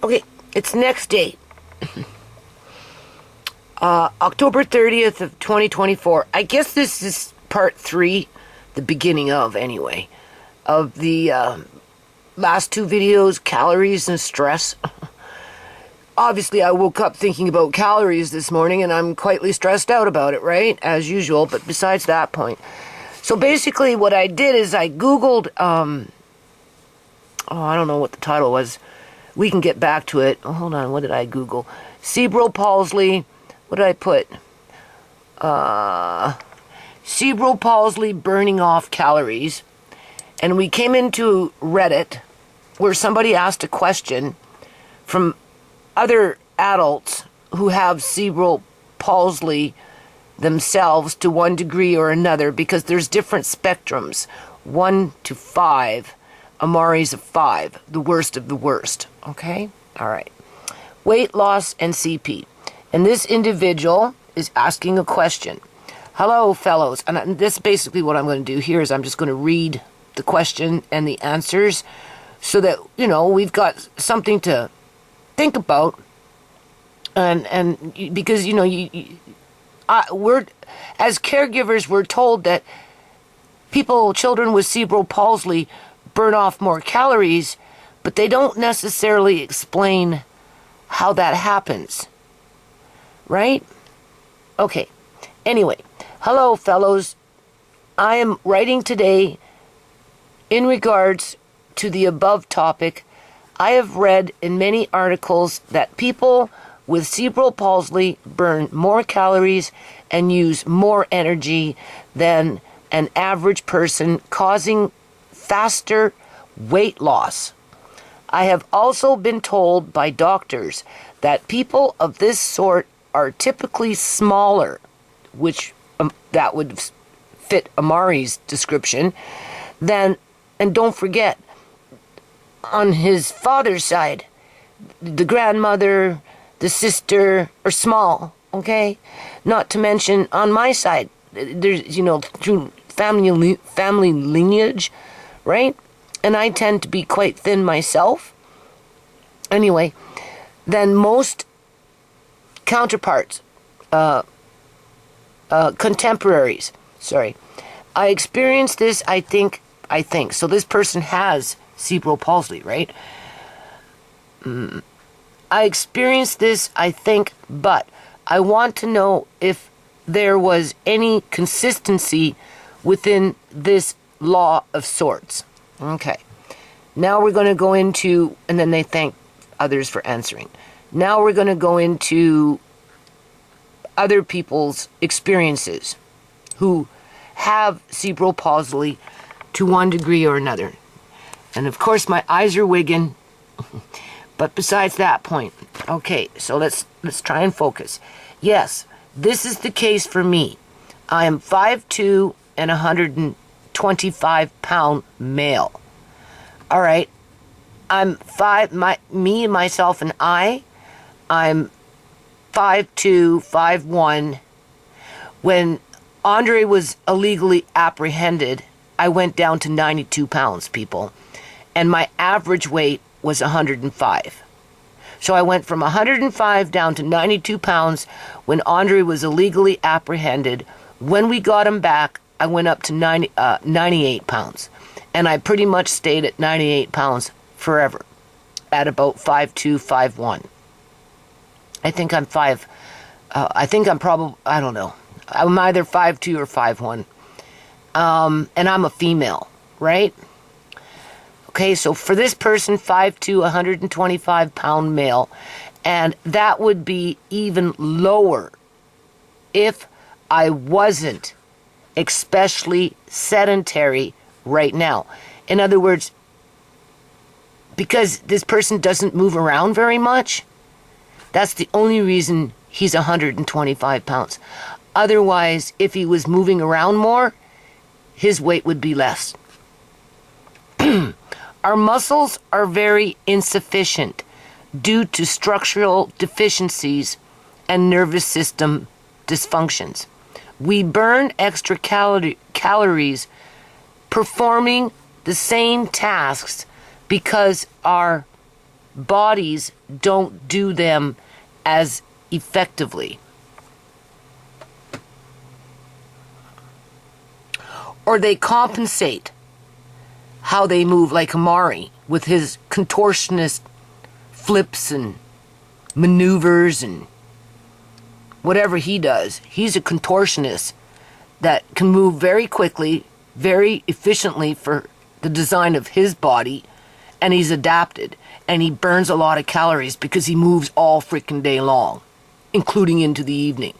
Okay, it's next day. October 30th of 2024. I guess this is part 3, the beginning of, anyway, of the last 2 videos, calories and stress. Obviously, I woke up thinking about calories this morning, and I'm quietly stressed out about it, right? As usual, but besides that point. So basically, what I did is I Googled, I don't know what the title was. We can get back to it. Oh, hold on, what did I Google? Cerebral palsy. What did I put? Cerebral palsy burning off calories. And we came into Reddit, where somebody asked a question from other adults who have cerebral palsy themselves to one degree or another, because there's different spectrums, 1 to 5. Amari's a 5, the worst of the worst. Okay? All right. Weight loss and CP. And this individual is asking a question. Hello, fellows. And this is basically what I'm going to do here is I'm just going to read the question and the answers so that, you know, we've got something to think about. And because, you know, we're, as caregivers, we're told that children with cerebral palsy burn off more calories, but they don't necessarily explain how that happens. Right? Okay. Anyway, hello, fellows. I am writing today in regards to the above topic. I have read in many articles that people with cerebral palsy burn more calories and use more energy than an average person, causing faster weight loss. I have also been told by doctors that people of this sort are typically smaller, which that would fit Amari's description, and don't forget, on his father's side, the grandmother, the sister are small, okay? Not to mention, on my side, there's, you know, through family lineage, right? And I tend to be quite thin myself. Anyway, then most counterparts, contemporaries, sorry. I experienced this, I think. So this person has cerebral palsy, right? I experienced this, I think, but I want to know if there was any consistency within this law of sorts. Okay. Now we're going to go into, and then they thank others for answering. Now we're going to go into other people's experiences who have cerebral palsy to one degree or another. And of course my eyes are wigging, but besides that point. Okay, so let's try and focus. Yes, this is the case for me. I am 5'2" and 125-pound male. All right. I'm myself and I'm 5'2", 5'1". When Andre was illegally apprehended, I went down to 92 pounds, people. And my average weight was 105. So I went from 105 down to 92 pounds when Andre was illegally apprehended. When we got him back, I went up to 98 pounds. And I pretty much stayed at 98 pounds forever, at about 5'2", 5'1". I think I'm probably, I don't know. I'm either 5'2" or 5'1". And I'm a female, right? Okay, so for this person, 5'2", 125-pound male, and that would be even lower if I wasn't especially sedentary right now. In other words, because this person doesn't move around very much, that's the only reason he's 125 pounds. Otherwise, if he was moving around more, his weight would be less. Our muscles are very insufficient due to structural deficiencies and nervous system dysfunctions. We burn extra calories performing the same tasks because our bodies don't do them as effectively. Or they compensate how they move, like Amari with his contortionist flips and maneuvers and whatever he does. He's a contortionist that can move very quickly, very efficiently for the design of his body, and he's adapted, and he burns a lot of calories because he moves all freaking day long, including into the evening.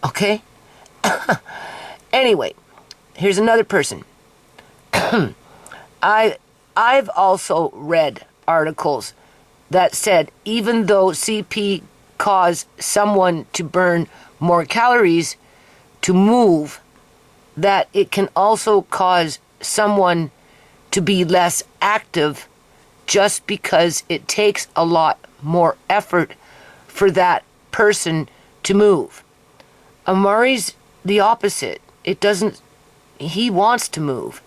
Okay? Anyway, here's another person. I've also read articles that said even though CP caused someone to burn more calories to move, that it can also cause someone to be less active just because it takes a lot more effort for that person to move. Amari's the opposite. He wants to move.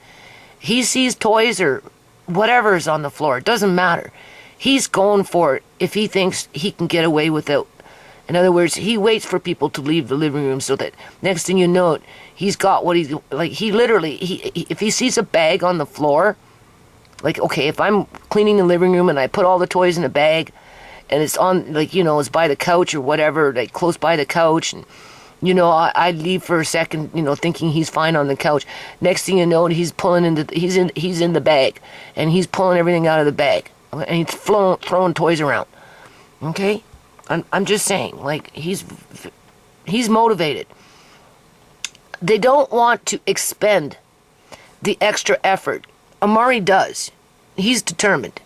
He sees toys or whatever is on the floor. It doesn't matter. He's going for it if he thinks he can get away with it. In other words, he waits for people to leave the living room so that next thing you know, he's got what he's like. He literally, if he sees a bag on the floor, like, okay, if I'm cleaning the living room and I put all the toys in a bag and it's on, like, you know, it's by the couch or whatever, like close by the couch, and you know, I leave for a second, you know, thinking he's fine on the couch. Next thing you know, he's in the bag, and he's pulling everything out of the bag, and he's throwing toys around. Okay, I'm just saying, like, he's motivated. They don't want to expend the extra effort. Amari does. He's determined.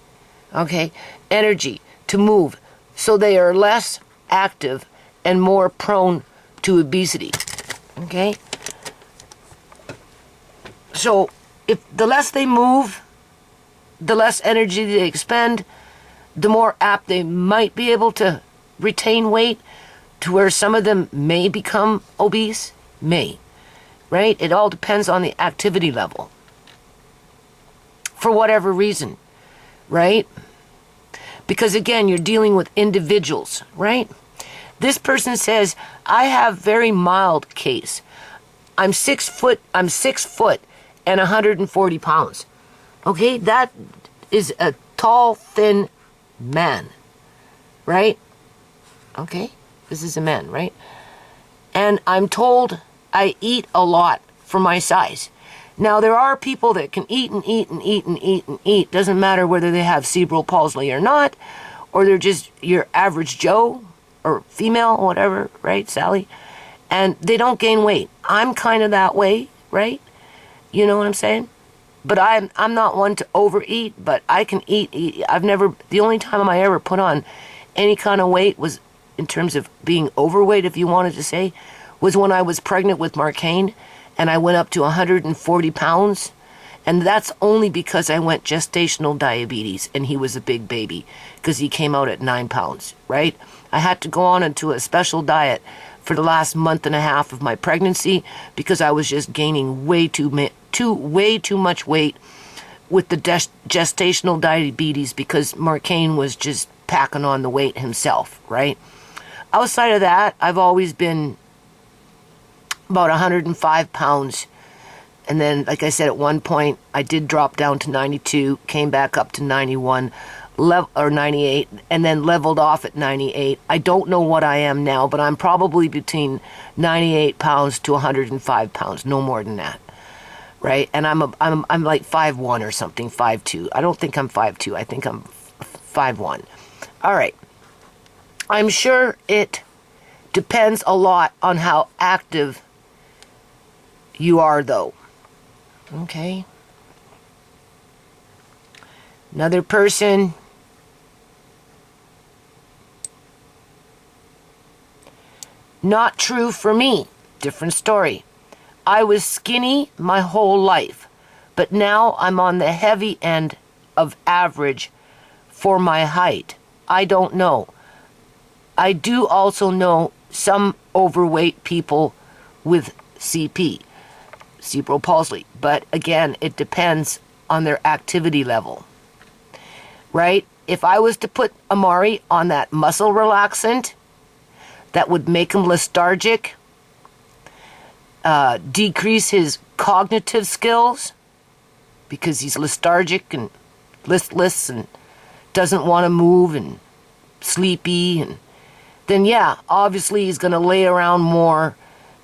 Okay, energy to move, so they are less active and more prone to obesity. Okay? So if the less they move, the less energy they expend, the more apt they might be able to retain weight, to where some of them may become obese. May. Right? It all depends on the activity level. For whatever reason. Right? Because again, you're dealing with individuals. Right? This person says, I have very mild case. I'm 6 foot and 140 pounds. Okay, that is a tall, thin man. Right? Okay, this is a man, right? And I'm told I eat a lot for my size. Now, there are people that can eat and eat and eat and eat and eat. Doesn't matter whether they have cerebral palsy or not, or they're just your average Joe, or female, whatever, right, Sally? And they don't gain weight. I'm kind of that way, right? You know what I'm saying? But I'm not one to overeat, but I can eat. The only time I ever put on any kind of weight was, in terms of being overweight, if you wanted to say, was when I was pregnant with Marcane, and I went up to 140 pounds. And that's only because I went gestational diabetes, and he was a big baby, because he came out at 9 pounds, right? I had to go on into a special diet for the last month and a half of my pregnancy because I was just gaining way too much weight with the gestational diabetes, because Marcane was just packing on the weight himself, right? Outside of that, I've always been about 105 pounds. And then, like I said, at one point, I did drop down to 92, came back up to 91, or 98, and then leveled off at 98. I don't know what I am now, but I'm probably between 98 pounds to 105 pounds, no more than that, right? And I'm like 5'1" or something, 5'2". I don't think I'm 5'2". I think I'm 5'1". All right. I'm sure it depends a lot on how active you are, though. Okay. Another person. Not true for me. Different story. I was skinny my whole life, but now I'm on the heavy end of average for my height. I don't know. I do also know some overweight people with CP, cerebral palsy, but again, it depends on their activity level, right? if I was to put Amari on that muscle relaxant, that would make him lethargic, decrease his cognitive skills, because he's lethargic and listless and doesn't want to move and sleepy, and then yeah, obviously he's going to lay around more,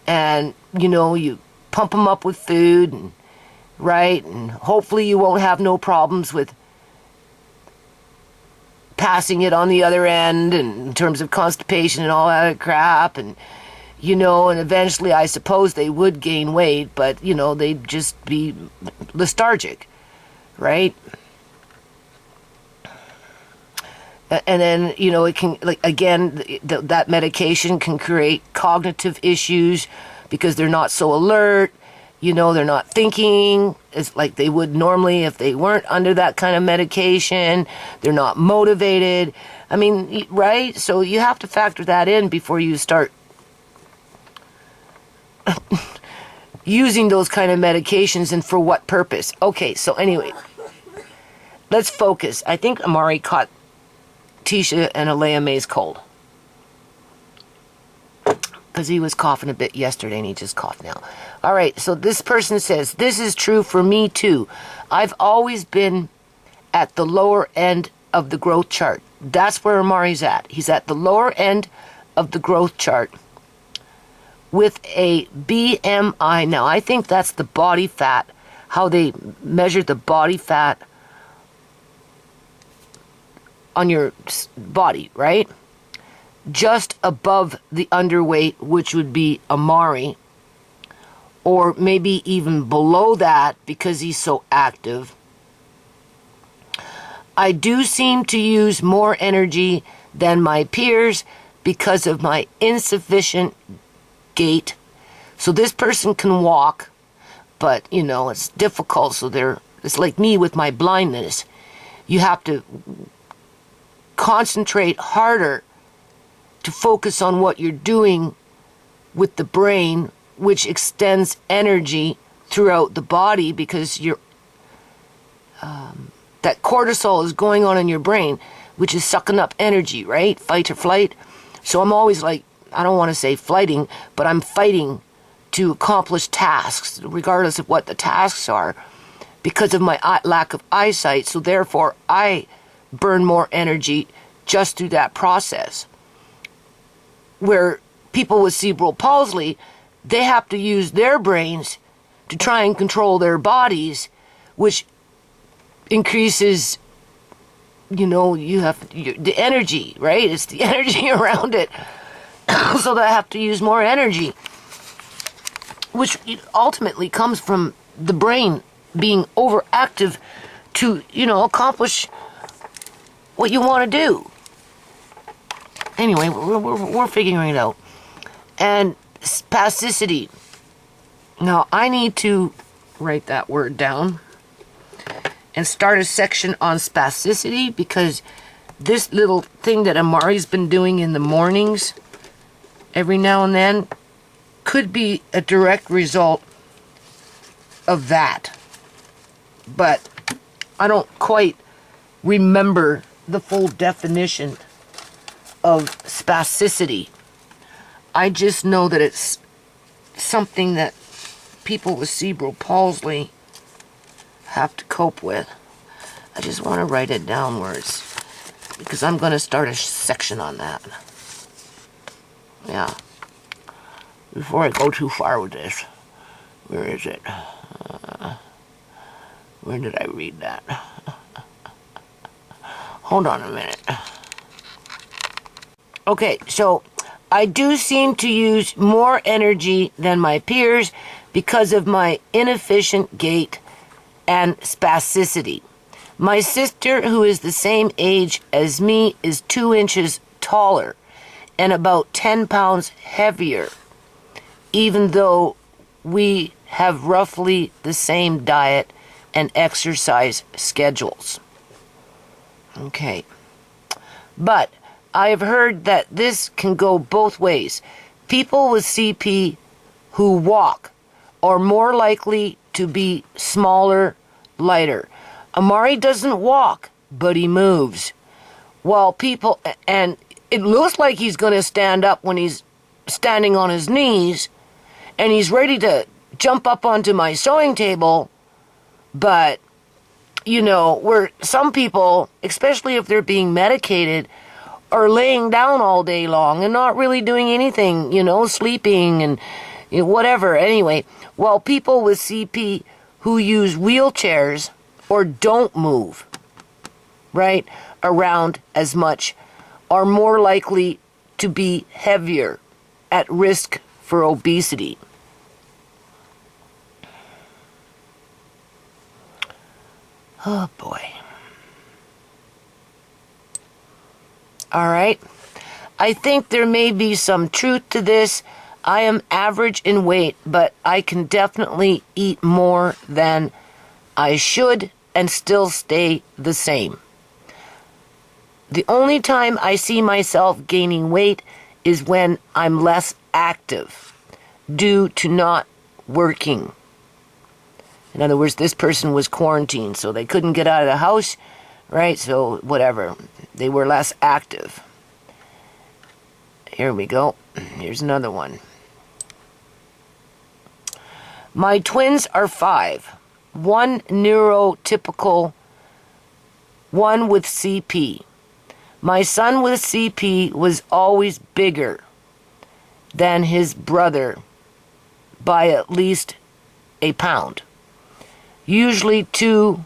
and you pump him up with food, and right, and hopefully you won't have no problems with passing it on the other end, and in terms of constipation and all that crap, and and eventually I suppose they would gain weight, but they'd just be lethargic, right? And then it can, like, again, that medication can create cognitive issues because they're not so alert, they're not thinking as like they would normally if they weren't under that kind of medication. They're not motivated. I mean, right? So you have to factor that in before you start using those kind of medications, and for what purpose. Okay, so anyway, let's focus. I think Amari caught Tisha and Alea May's cold, because he was coughing a bit yesterday and he just coughed now. All right, so this person says, this is true for me too. I've always been at the lower end of the growth chart. That's where Amari's at. He's at the lower end of the growth chart with a BMI. Now, I think that's the body fat, how they measure the body fat on your body, right? Just above the underweight, which would be Amari, or maybe even below that because he's so active. I do seem to use more energy than my peers because of my insufficient gait. So this person can walk, but it's difficult. So it's like me with my blindness. You have to concentrate harder to focus on what you're doing with the brain, which extends energy throughout the body, because that cortisol is going on in your brain, which is sucking up energy, right? Fight or flight. So I'm always like, I don't want to say fighting, but I'm fighting to accomplish tasks, regardless of what the tasks are, because of my lack of eyesight. So therefore, I burn more energy just through that process. Where people with cerebral palsy, they have to use their brains to try and control their bodies, which increases, you have the energy, right? It's the energy around it. So they have to use more energy, which ultimately comes from the brain being overactive to, accomplish what you want to do. Anyway, we're figuring it out. And spasticity. Now, I need to write that word down and start a section on spasticity, because this little thing that Amari's been doing in the mornings, every now and then, could be a direct result of that. But I don't quite remember the full definition of spasticity. I just know that it's something that people with cerebral palsy have to cope with. I just want to write it down words, because I'm going to start a section on that. Yeah. Before I go too far with this. Where is it? Where did I read that? Hold on a minute. Okay, so I do seem to use more energy than my peers because of my inefficient gait and spasticity. My sister, who is the same age as me, is 2 inches taller and about 10 pounds heavier, even though we have roughly the same diet and exercise schedules. Okay. But I have heard that this can go both ways. People with CP who walk are more likely to be smaller, lighter. Amari doesn't walk, but he moves. while people, and it looks like he's going to stand up when he's standing on his knees, and he's ready to jump up onto my sewing table, but, where some people, especially if they're being medicated, are laying down all day long and not really doing anything, sleeping and whatever. Anyway, while people with CP who use wheelchairs or don't move, right, around as much are more likely to be heavier, at risk for obesity. Oh boy. All right. I think there may be some truth to this. I am average in weight, but I can definitely eat more than I should and still stay the same. The only time I see myself gaining weight is when I'm less active due to not working. In other words, this person was quarantined, so they couldn't get out of the house, right? So whatever, they were less active. Here we go. Here's another one. My twins are 5. One neurotypical, one with CP. My son with CP was always bigger than his brother by at least a pound. Usually 2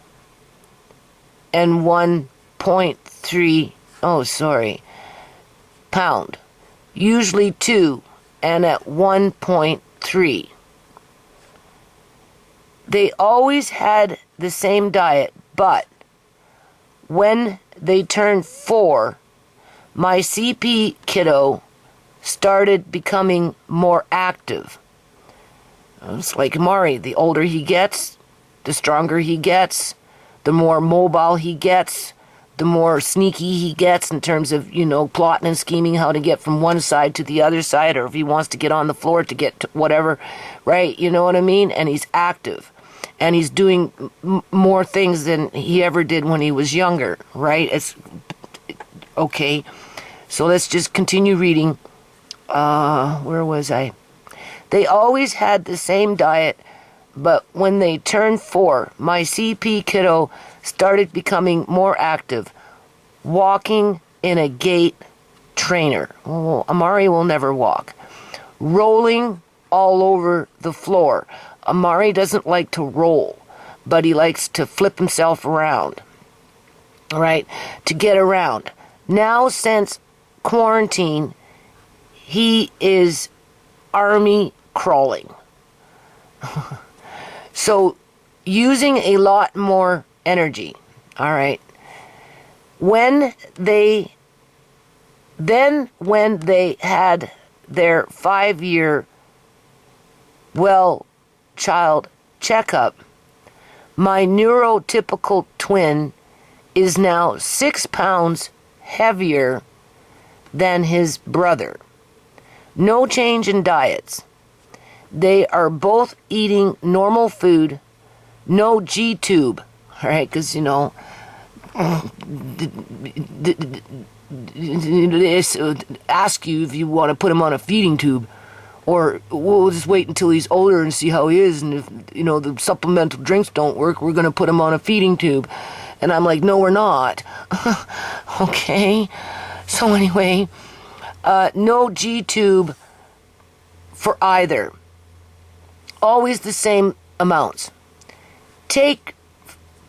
and 1.3, pound. Usually 2 and at 1.3. They always had the same diet, but when they turned 4, my CP kiddo started becoming more active. It's like Amari. The older he gets, the stronger he gets, the more mobile he gets, the more sneaky he gets in terms of, plotting and scheming how to get from one side to the other side, or if he wants to get on the floor to get to whatever, right? You know what I mean? And he's active. And he's doing more things than he ever did when he was younger, right? It's okay. So let's just continue reading. Where was I? They always had the same diet, but when they turned 4, my CP kiddo started becoming more active, walking in a gait trainer. Well, Amari will never walk. Rolling all over the floor. Amari doesn't like to roll, but he likes to flip himself around, all right, to get around. Now, since quarantine, he is army crawling. So, using a lot more energy, all right. When they had their 5-year child checkup, my neurotypical twin is now 6 pounds heavier than his brother. No change in diets. They are both eating normal food, no G-tube, all right, because, ask you if you want to put him on a feeding tube, or we'll just wait until he's older and see how he is, and if, the supplemental drinks don't work, we're going to put him on a feeding tube. And I'm like, no, we're not. Okay. So anyway, no G-tube for either. Always the same amounts. Take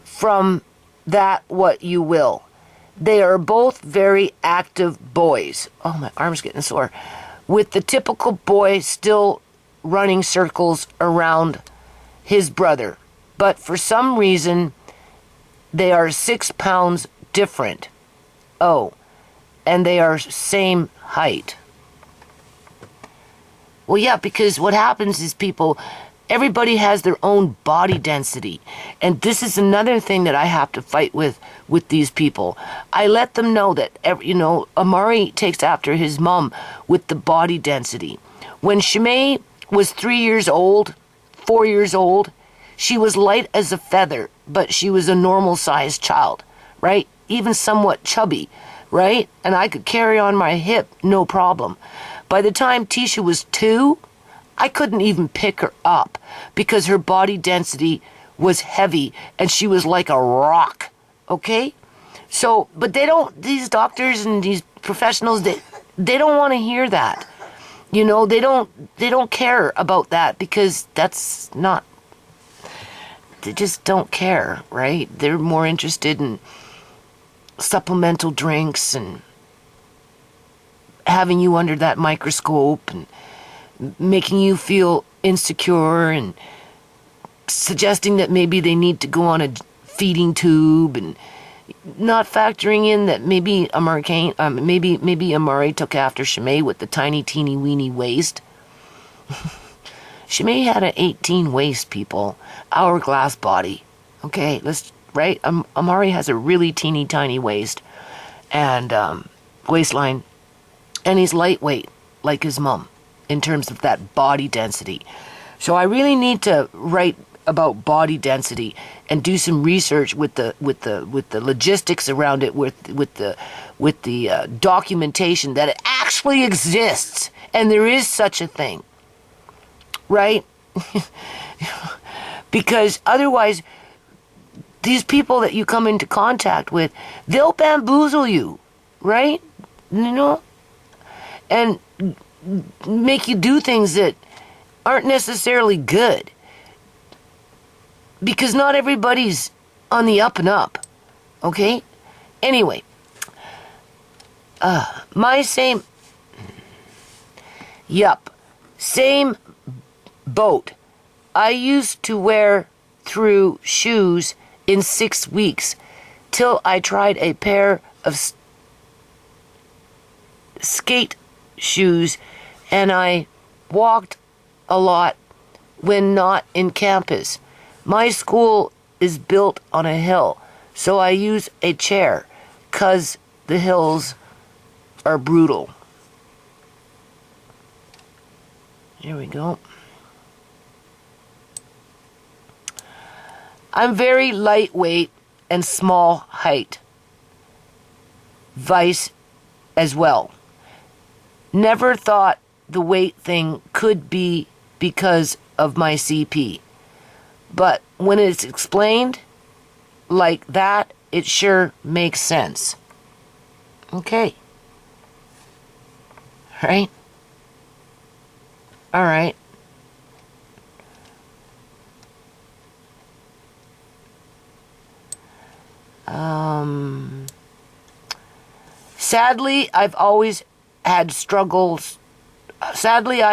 from that what you will. They are both very active boys. Oh, my arm's getting sore. With the typical boy still running circles around his brother. But for some reason, they are 6 pounds different. Oh, and they are same height. Well, yeah, because what happens is everybody has their own body density. And this is another thing that I have to fight with these people. I let them know that, Amari takes after his mom with the body density. When Shimei was 4 years old, she was light as a feather, but she was a normal-sized child, right? Even somewhat chubby. right? And I could carry on my hip, no problem. By the time Tisha was 2, I couldn't even pick her up because her body density was heavy and she was like a rock, okay? So, but these doctors and these professionals, they don't want to hear that. You know, they don't care about that because that's not, they just don't care, right? They're more interested in supplemental drinks and having you under that microscope and making you feel insecure and suggesting that maybe they need to go on a feeding tube and not factoring in that maybe Amari took after Shimei with the tiny teeny weeny waist. Shimei had an 18 waist, people. Hourglass body. Okay, right? Amari has a really teeny tiny waist and waistline, and he's lightweight like his mom in terms of that body density. So I really need to write about body density and do some research with the logistics around it, with the documentation that it actually exists and there is such a thing, right? Because otherwise, these people that you come into contact with, they'll bamboozle you, right? You know, and make you do things that aren't necessarily good. Because not everybody's on the up and up, okay? Anyway, same boat. I used to wear through shoes in 6 weeks till I tried a pair of skate shoes and I walked a lot when not in campus. My school is built on a hill, so I use a chair, 'cause the hills are brutal. Here we go. I'm very lightweight and small height. Vice as well. Never thought the weight thing could be because of my CP. But when it's explained like that, it sure makes sense. Okay. Right? All right. Sadly, I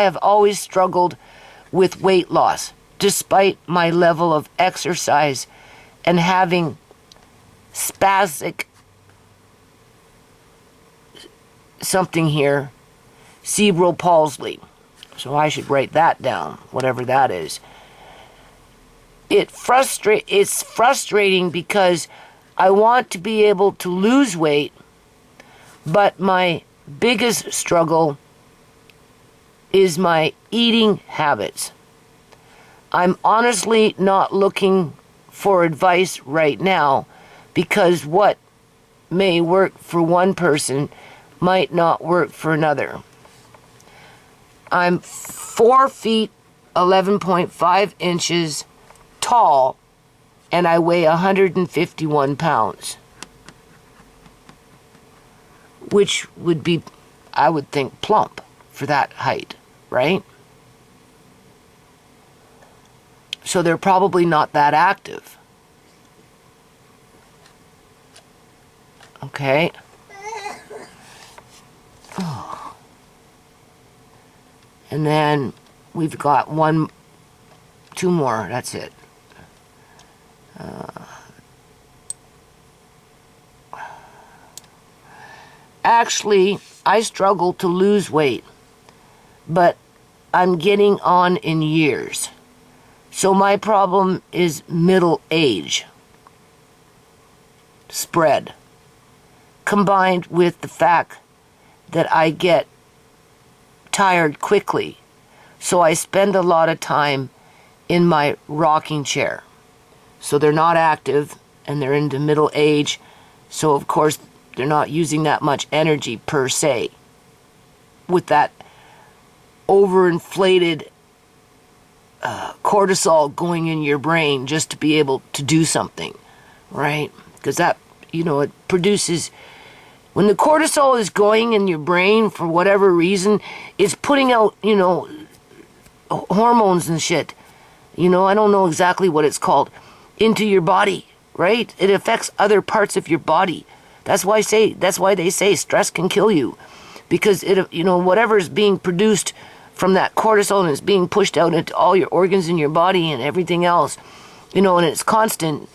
have always struggled with weight loss, despite my level of exercise and having spastic something here, cerebral palsy. So I should write that down, whatever that is. It's frustrating because I want to be able to lose weight, but my biggest struggle is my eating habits. I'm honestly not looking for advice right now because what may work for one person might not work for another. I'm 4 feet 11.5 inches tall and I weigh 151 pounds, which would be, I would think, plump for that height, right? So they're probably not that active. Okay. Oh. And then we've got 2 more. That's it. Actually, I struggle to lose weight, but I'm getting on in years. So my problem is middle age spread, combined with the fact that I get tired quickly. So I spend a lot of time in my rocking chair. So they're not active and they're into middle age. So of course They're not using that much energy per se with that overinflated cortisol going in your brain just to be able to do something, right? Because that, it produces, when the cortisol is going in your brain for whatever reason, it's putting out, hormones and shit. I don't know exactly what it's called, into your body, right? It affects other parts of your body. That's why they say stress can kill you, because whatever is being produced from that cortisol and it's being pushed out into all your organs in your body and everything else, and it's constant.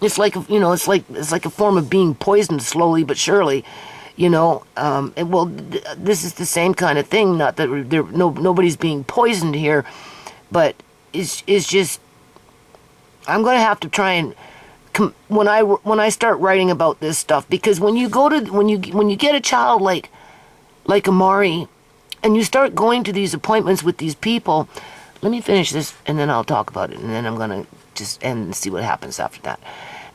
It's like it's like a form of being poisoned slowly but surely, this is the same kind of thing. Not that nobody's being poisoned here, but it's just, I'm gonna have to try and when I start writing about this stuff, because when you get a child like Amari, and you start going to these appointments with these people, let me finish this and then I'll talk about it, and then I'm gonna just end and see what happens after that.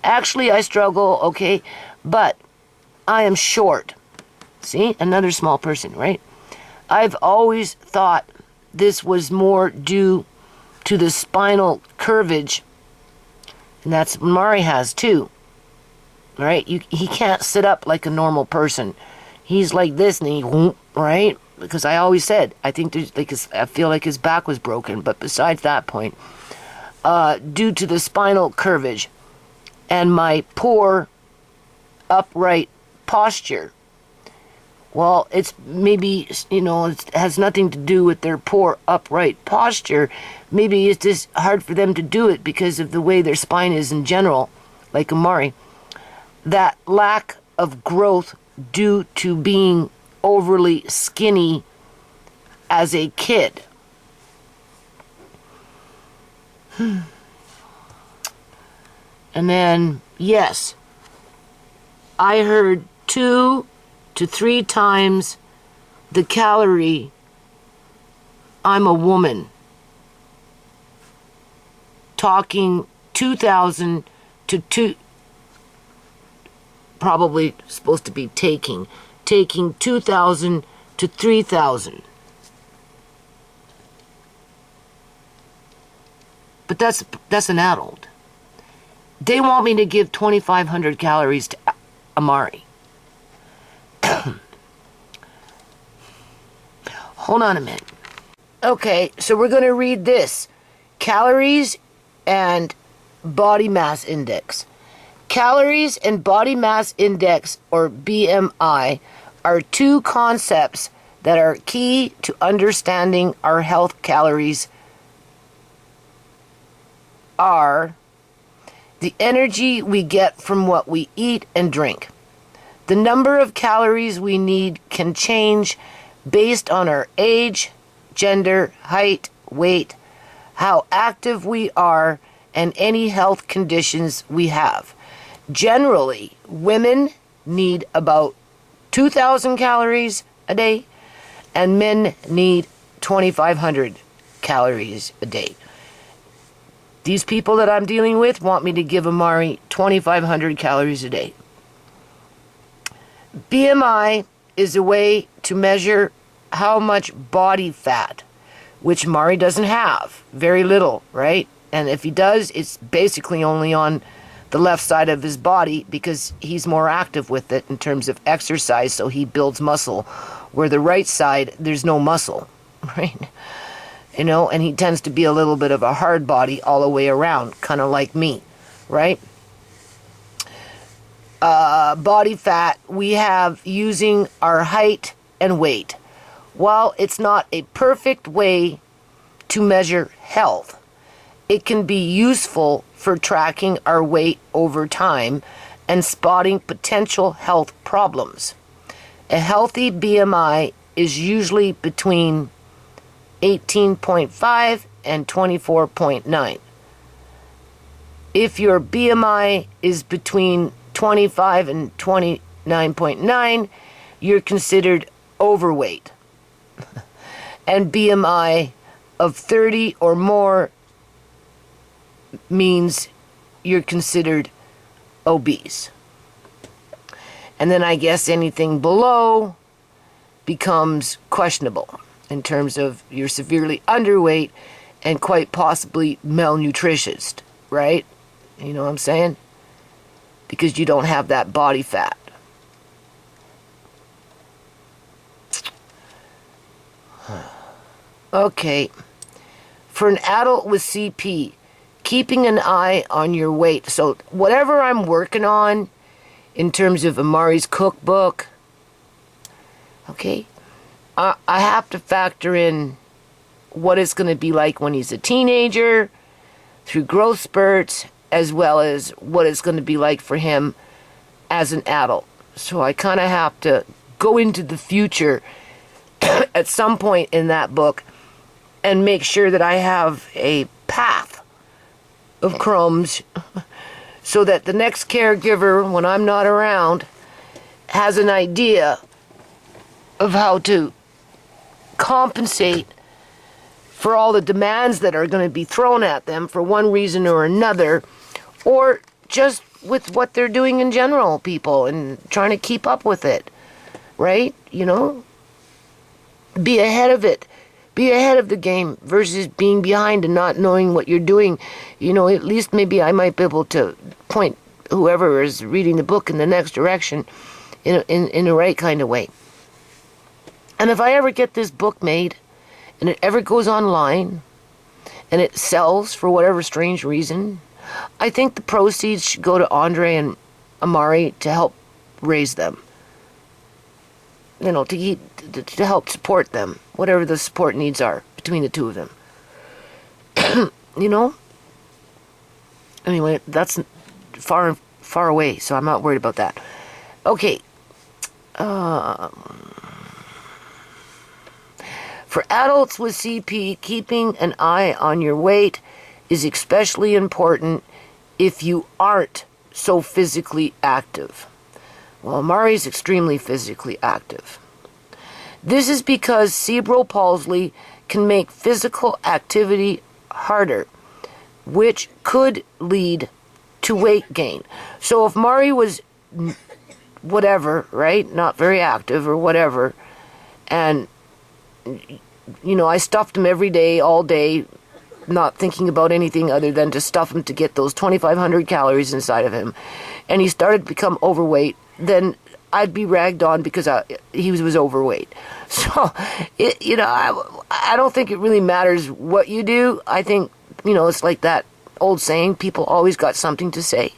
Actually, I struggle, okay, but I am short. See, another small person, right? I've always thought this was more due to the spinal curvage, and that's what Mari has too, right? He can't sit up like a normal person. He's like this, and he won't, right? Because I always said, I think I feel like his back was broken, but besides that point, due to the spinal curvage and my poor upright posture. Well, it's maybe, it has nothing to do with their poor upright posture. Maybe it's just hard for them to do it because of the way their spine is in general, like Amari. That lack of growth due to being overly skinny as a kid. And then, yes, I heard 2 to 3 times the calorie, I'm a woman. Talking 2,000 to 2, probably supposed to be taking 2,000 to 3,000. But that's an adult. They want me to give 2,500 calories to Amari. Hold on a minute. Okay, so we're going to read this. Calories and body mass index. Calories and body mass index, or BMI, are 2 concepts that are key to understanding our health. Calories are the energy we get from what we eat and drink. The number of calories we need can change based on our age, gender, height, weight, how active we are, and any health conditions we have. Generally, women need about 2,000 calories a day, and men need 2,500 calories a day. These people that I'm dealing with want me to give Amari 2,500 calories a day. BMI is a way to measure how much body fat, which Amari doesn't have. Very little, right? And if he does, it's basically only on the left side of his body because he's more active with it in terms of exercise, so he builds muscle. Where the right side, there's no muscle, right? And he tends to be a little bit of a hard body all the way around, kind of like me, right? Body fat we have using our height and weight. While it's not a perfect way to measure health, it can be useful for tracking our weight over time and spotting potential health problems. A healthy BMI is usually between 18.5 and 24.9. If your BMI is between 25 and 29.9, you're considered overweight. And BMI of 30 or more means you're considered obese. And then I guess anything below becomes questionable in terms of you're severely underweight and quite possibly malnutritious, right? You know what I'm saying? Because you don't have that body fat. Okay. For an adult with CP, keeping an eye on your weight. So whatever I'm working on in terms of Amari's cookbook, okay, I have to factor in what it's going to be like when he's a teenager, through growth spurts, as well as what it's going to be like for him as an adult. So I kind of have to go into the future at some point in that book and make sure that I have a path of crumbs so that the next caregiver, when I'm not around, has an idea of how to compensate for all the demands that are going to be thrown at them for one reason or another, or just with what they're doing in general, people, and trying to keep up with it, right? You know? Be ahead of it. Be ahead of the game versus being behind and not knowing what you're doing. You know, at least maybe I might be able to point whoever is reading the book in the next direction in the right kind of way. And if I ever get this book made and it ever goes online and it sells for whatever strange reason, I think the proceeds should go to Andre and Amari to help raise them. You know, to help support them, whatever the support needs are between the two of them. You know? Anyway, that's far away, so I'm not worried about that. Okay. For adults with CP, keeping an eye on your weight is especially important if you aren't so physically active. Well, Amari's extremely physically active. This is because cerebral palsy can make physical activity harder, which could lead to weight gain. So if Mari was whatever, right, not very active or whatever, and, you know, I stuffed him every day, all day, not thinking about anything other than to stuff him to get those 2,500 calories inside of him, and he started to become overweight, then I'd be ragged on because he was overweight. So, you know, I don't think it really matters what you do. I think, you know, it's like that old saying, people always got something to say,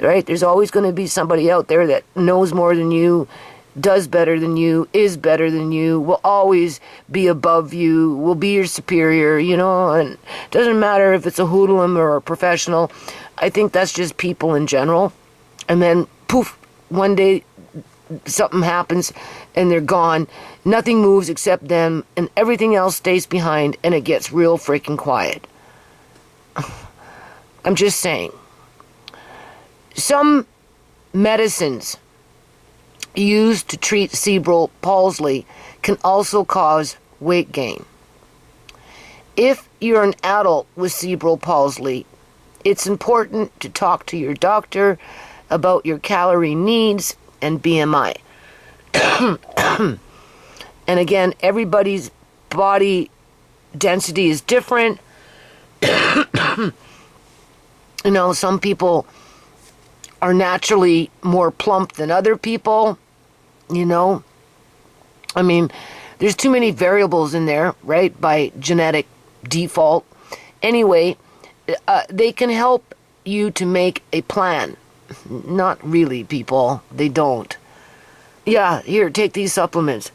right? There's always going to be somebody out there that knows more than you, does better than you, is better than you, will always be above you, will be your superior, you know, and it doesn't matter if it's a hoodlum or a professional. I think that's just people in general. And then, poof, one day something happens and they're gone. Nothing moves except them, and everything else stays behind, and it gets real freaking quiet. I'm just saying. Some medicines used to treat cerebral palsy can also cause weight gain. If you're an adult with cerebral palsy, it's important to talk to your doctor about your calorie needs and BMI. And again, everybody's body density is different. You know, some people are naturally more plump than other people, you know. I mean, there's too many variables in there, right, by genetic default. Anyway, they can help you to make a plan. Not really, people. They don't. Yeah, here, take these supplements.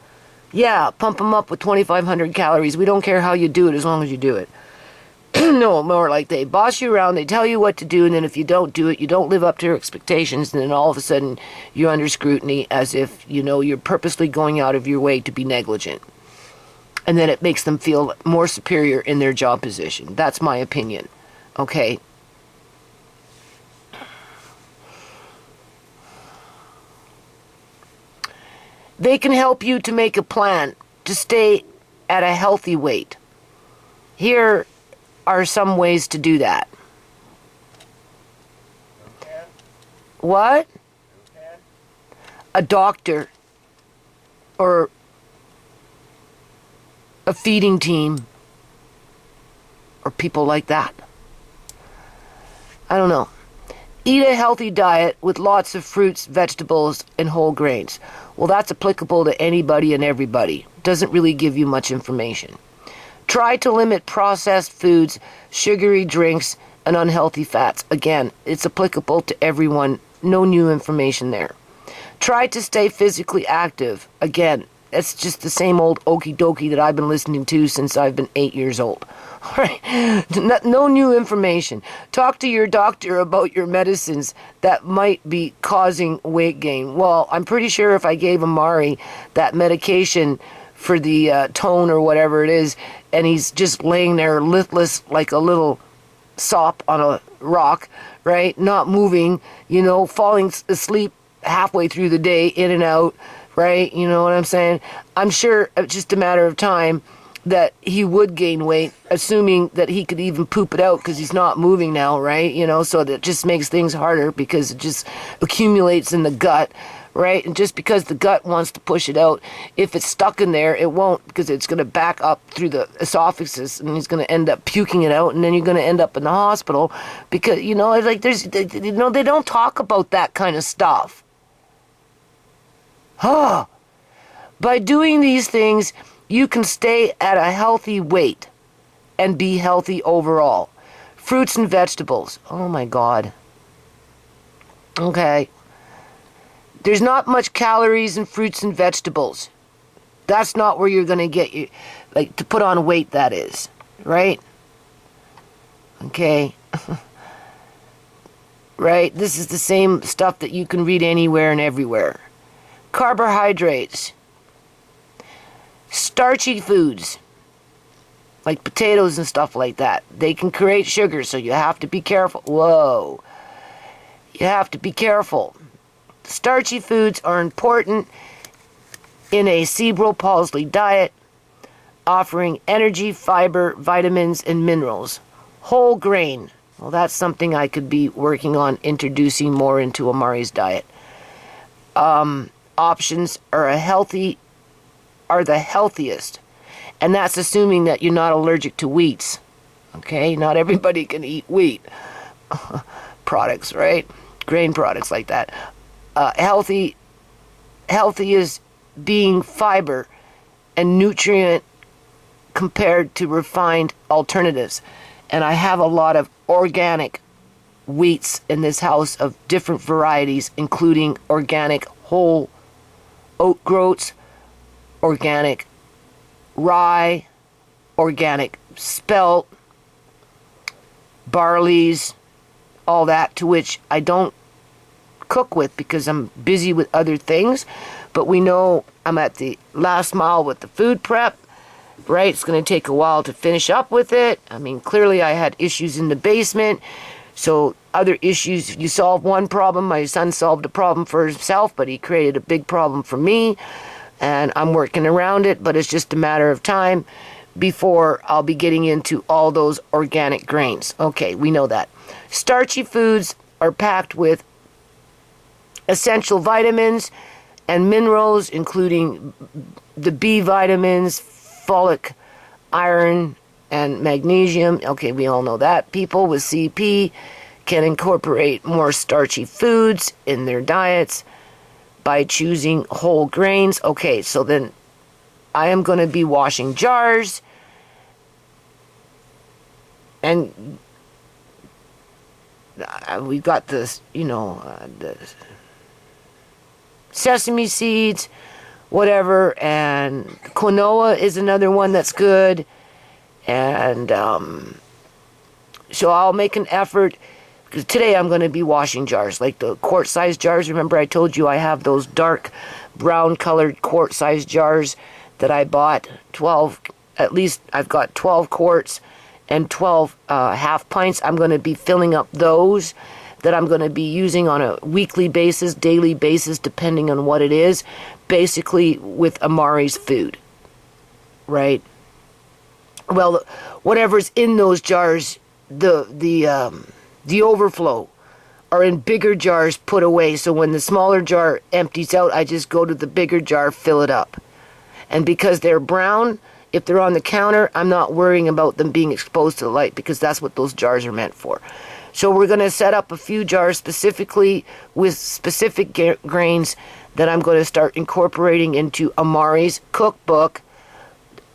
Yeah, pump them up with 2,500 calories. We don't care how you do it as long as you do it. No, more like they boss you around, they tell you what to do, and then if you don't do it, you don't live up to your expectations, and then all of a sudden you're under scrutiny as if, you know, you're purposely going out of your way to be negligent. And then it makes them feel more superior in their job position. That's my opinion. Okay? They can help you to make a plan to stay at a healthy weight. Here are some ways to do that. What? a doctor or a feeding team or people like that. I don't know. Eat a healthy diet with lots of fruits, vegetables, and whole grains. Well, that's applicable to anybody and everybody. Doesn't really give you much information. Try to limit processed foods, sugary drinks, and unhealthy fats. Again, it's applicable to everyone. No new information there. Try to stay physically active. Again, it's just the same old okie dokie that I've been listening to since I've been 8 years old. All right. No new information. Talk to your doctor about your medicines that might be causing weight gain. Well, I'm pretty sure if I gave Amari that medication for the tone or whatever it is, and he's just laying there listless like a little sop on a rock, right? Not moving, falling asleep halfway through the day, in and out, right? You know what I'm saying? I'm sure it's just a matter of time that he would gain weight, assuming that he could even poop it out because he's not moving now, right? So that just makes things harder because it just accumulates in the gut, right? And just because the gut wants to push it out, if it's stuck in there, it won't, because it's going to back up through the esophagus and he's going to end up puking it out, and then you're going to end up in the hospital because, like they don't talk about that kind of stuff. By doing these things, you can stay at a healthy weight and be healthy overall. Fruits and vegetables. Oh my God. Okay. There's not much calories in fruits and vegetables. That's not where you're going to get you, to put on weight, that is. Right? Okay. Right? This is the same stuff that you can read anywhere and everywhere. Carbohydrates. Starchy foods, like potatoes and stuff like that. They can create sugar, so you have to be careful. Whoa. You have to be careful. Starchy foods are important in a cerebral palsy diet, offering energy, fiber, vitamins, and minerals. Whole grain. Well, that's something I could be working on introducing more into Amari's diet. Options are the healthiest, and that's assuming that you're not allergic to wheats. Okay, not everybody can eat wheat products, right? Grain products like that. Healthy is being fiber and nutrient compared to refined alternatives. And I have a lot of organic wheats in this house of different varieties, including organic whole oat groats, organic rye, organic spelt, barleys, all that, to which I don't cook with because I'm busy with other things. But we know I'm at the last mile with the food prep, right? It's going to take a while to finish up with it. I mean, clearly I had issues in the basement. So other issues, you solve one problem. My son solved a problem for himself, but he created a big problem for me. And I'm working around it, but it's just a matter of time before I'll be getting into all those organic grains. Okay, we know that. Starchy foods are packed with essential vitamins and minerals, including the B vitamins, folic, iron, and magnesium. Okay, we all know that. People with CP can incorporate more starchy foods in their diets by choosing whole grains. Okay, so then I am going to be washing jars, and we've got this, the sesame seeds, whatever, and quinoa is another one that's good, and so I'll make an effort. Today I'm going to be washing jars, like the quart-sized jars. Remember I told you I have those dark brown-colored quart-sized jars that I bought, 12, at least I've got 12 quarts and 12 half pints. I'm going to be filling up those that I'm going to be using on a weekly basis, daily basis, depending on what it is, basically with Amari's food, right? Well, whatever's in those jars, the overflow are in bigger jars put away. So when the smaller jar empties out, I just go to the bigger jar, fill it up. And because they're brown, if they're on the counter, I'm not worrying about them being exposed to the light because that's what those jars are meant for. So we're going to set up a few jars specifically with specific grains that I'm going to start incorporating into Amari's cookbook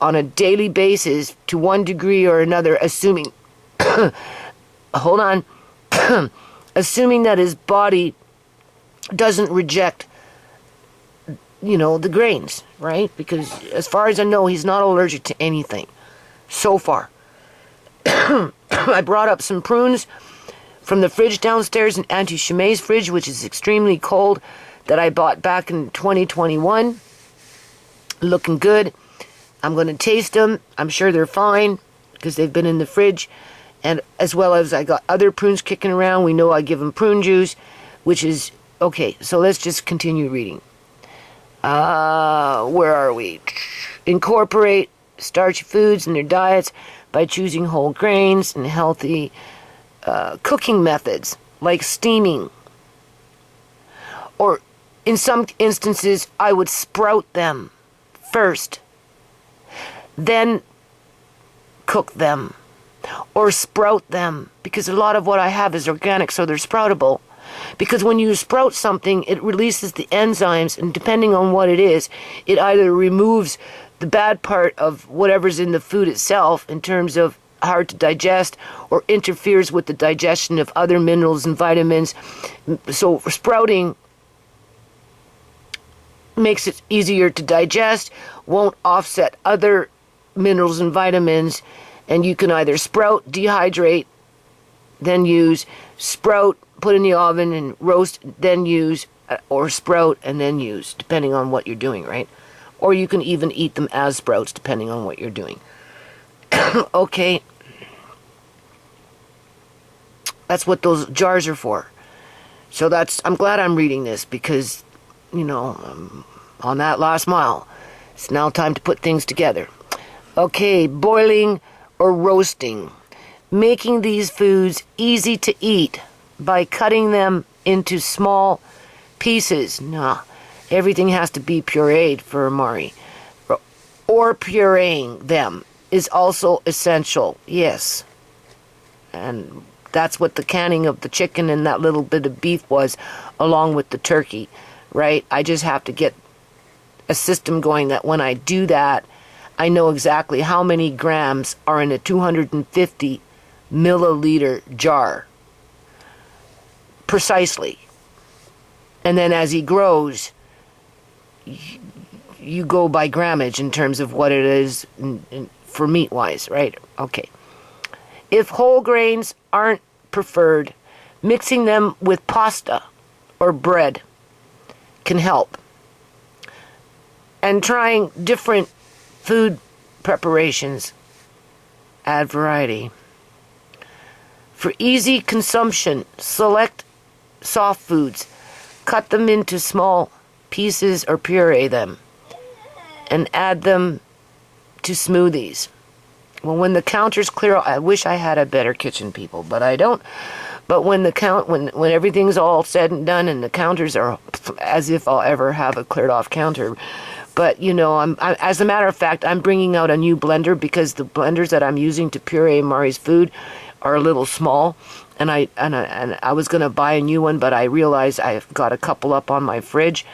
on a daily basis to one degree or another, assuming, hold on, assuming that his body doesn't reject, the grains, right? Because as far as I know, he's not allergic to anything so far. I brought up some prunes from the fridge downstairs, an Auntie Chemay's fridge, which is extremely cold, that I bought back in 2021. Looking good. I'm going to taste them. I'm sure they're fine because they've been in the fridge. And as well as I got other prunes kicking around. We know I give them prune juice, which is... Okay, so let's just continue reading. Where are we? Incorporate starchy foods in their diets by choosing whole grains and healthy cooking methods like steaming. Or in some instances, I would sprout them first, then cook them, or sprout them, because a lot of what I have is organic, so they're sproutable. Because when you sprout something, it releases the enzymes, and depending on what it is, it either removes the bad part of whatever's in the food itself in terms of hard to digest, or interferes with the digestion of other minerals and vitamins. So sprouting makes it easier to digest, won't offset other minerals and vitamins, and you can either sprout, dehydrate, then use, sprout, put in the oven and roast, then use, or sprout and then use, depending on what you're doing, right? Or you can even eat them as sprouts, depending on what you're doing. Okay. That's what those jars are for. So I'm glad I'm reading this because, on that last mile, it's now time to put things together. Okay, boiling or roasting. Making these foods easy to eat by cutting them into small pieces. No, everything has to be pureed for Amari. Or pureeing them is also essential, yes. And that's what the canning of the chicken and that little bit of beef was, along with the turkey, right? I just have to get a system going that when I do that, I know exactly how many grams are in a 250 milliliter jar. Precisely. And then as he grows, you go by grammage in terms of what it is for meat-wise, right? Okay. If whole grains aren't preferred, mixing them with pasta or bread can help. And trying different food preparations add variety. For easy consumption, select soft foods. Cut them into small pieces or puree them. And add them to smoothies. Well, when the counter's clear, I wish I had a better kitchen, people, but I don't. But when when everything's all said and done and the counters are as if I'll ever have a cleared off counter. But, as a matter of fact, I'm bringing out a new blender because the blenders that I'm using to puree Mari's food are a little small. And I was going to buy a new one, but I realized I've got a couple up on my fridge.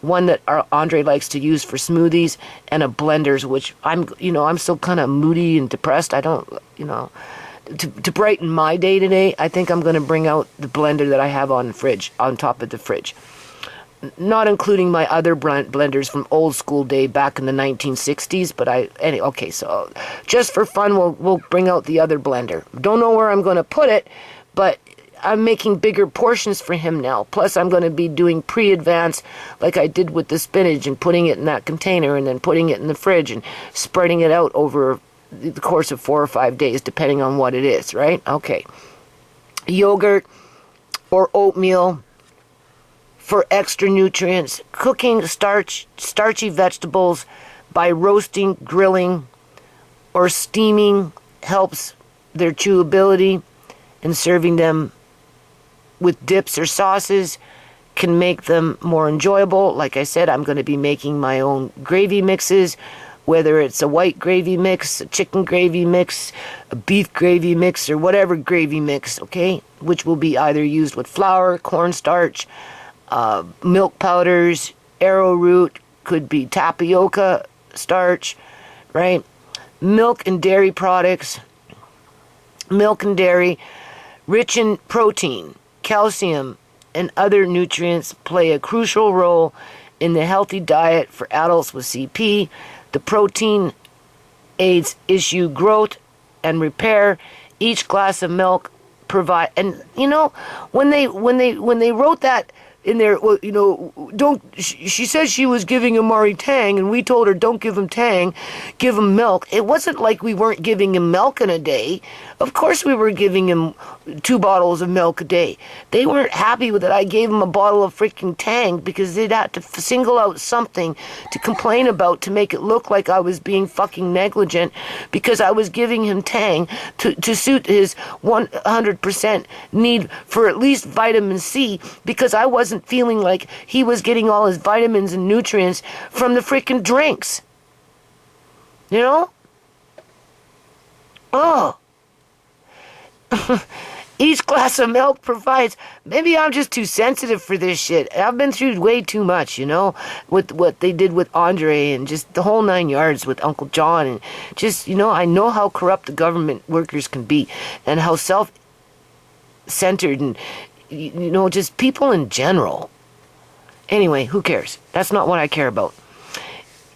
One that Andre likes to use for smoothies, and a blenders, which I'm still kind of moody and depressed. I don't, to brighten my day today, I think I'm going to bring out the blender that I have on top of the fridge. Not including my other blenders from old school day back in the 1960s, but okay, so just for fun, we'll bring out the other blender. Don't know where I'm going to put it, but I'm making bigger portions for him now. Plus, I'm going to be doing pre-advance like I did with the spinach and putting it in that container and then putting it in the fridge and spreading it out over the course of 4 or 5 days, depending on what it is, right? Okay. Yogurt or oatmeal for extra nutrients. Cooking starchy vegetables by roasting, grilling, or steaming helps their chewability, and serving them with dips or sauces can make them more enjoyable. Like I said, I'm going to be making my own gravy mixes, whether it's a white gravy mix, a chicken gravy mix, a beef gravy mix, or whatever gravy mix, okay? Which will be either used with flour, cornstarch, milk powders, arrowroot, could be tapioca starch, right? Milk and dairy products. Milk and dairy, rich in protein, calcium, and other nutrients, play a crucial role in the healthy diet for adults with CP. The protein aids issue growth and repair. Each glass of milk provide, and you know, when they wrote that in there, well, you know, don't. She said she was giving Amari Tang, and we told her don't give him Tang, give him milk. It wasn't like we weren't giving him milk in a day. Of course, we were giving him 2 bottles of milk a day. They weren't happy with it. I gave him a bottle of freaking Tang because they'd have to single out something to complain about to make it look like I was being fucking negligent, because I was giving him Tang to suit his 100% need for at least vitamin C, because I wasn't feeling like he was getting all his vitamins and nutrients from the freaking drinks. You know? Oh. Each glass of milk provides. Maybe I'm just too sensitive for this shit. I've been through way too much, you know, with what they did with Andre and just the whole 9 yards with Uncle John, and just, you know, I know how corrupt the government workers can be and how self-centered and, you know, just people in general. Anyway, who cares? That's not what I care about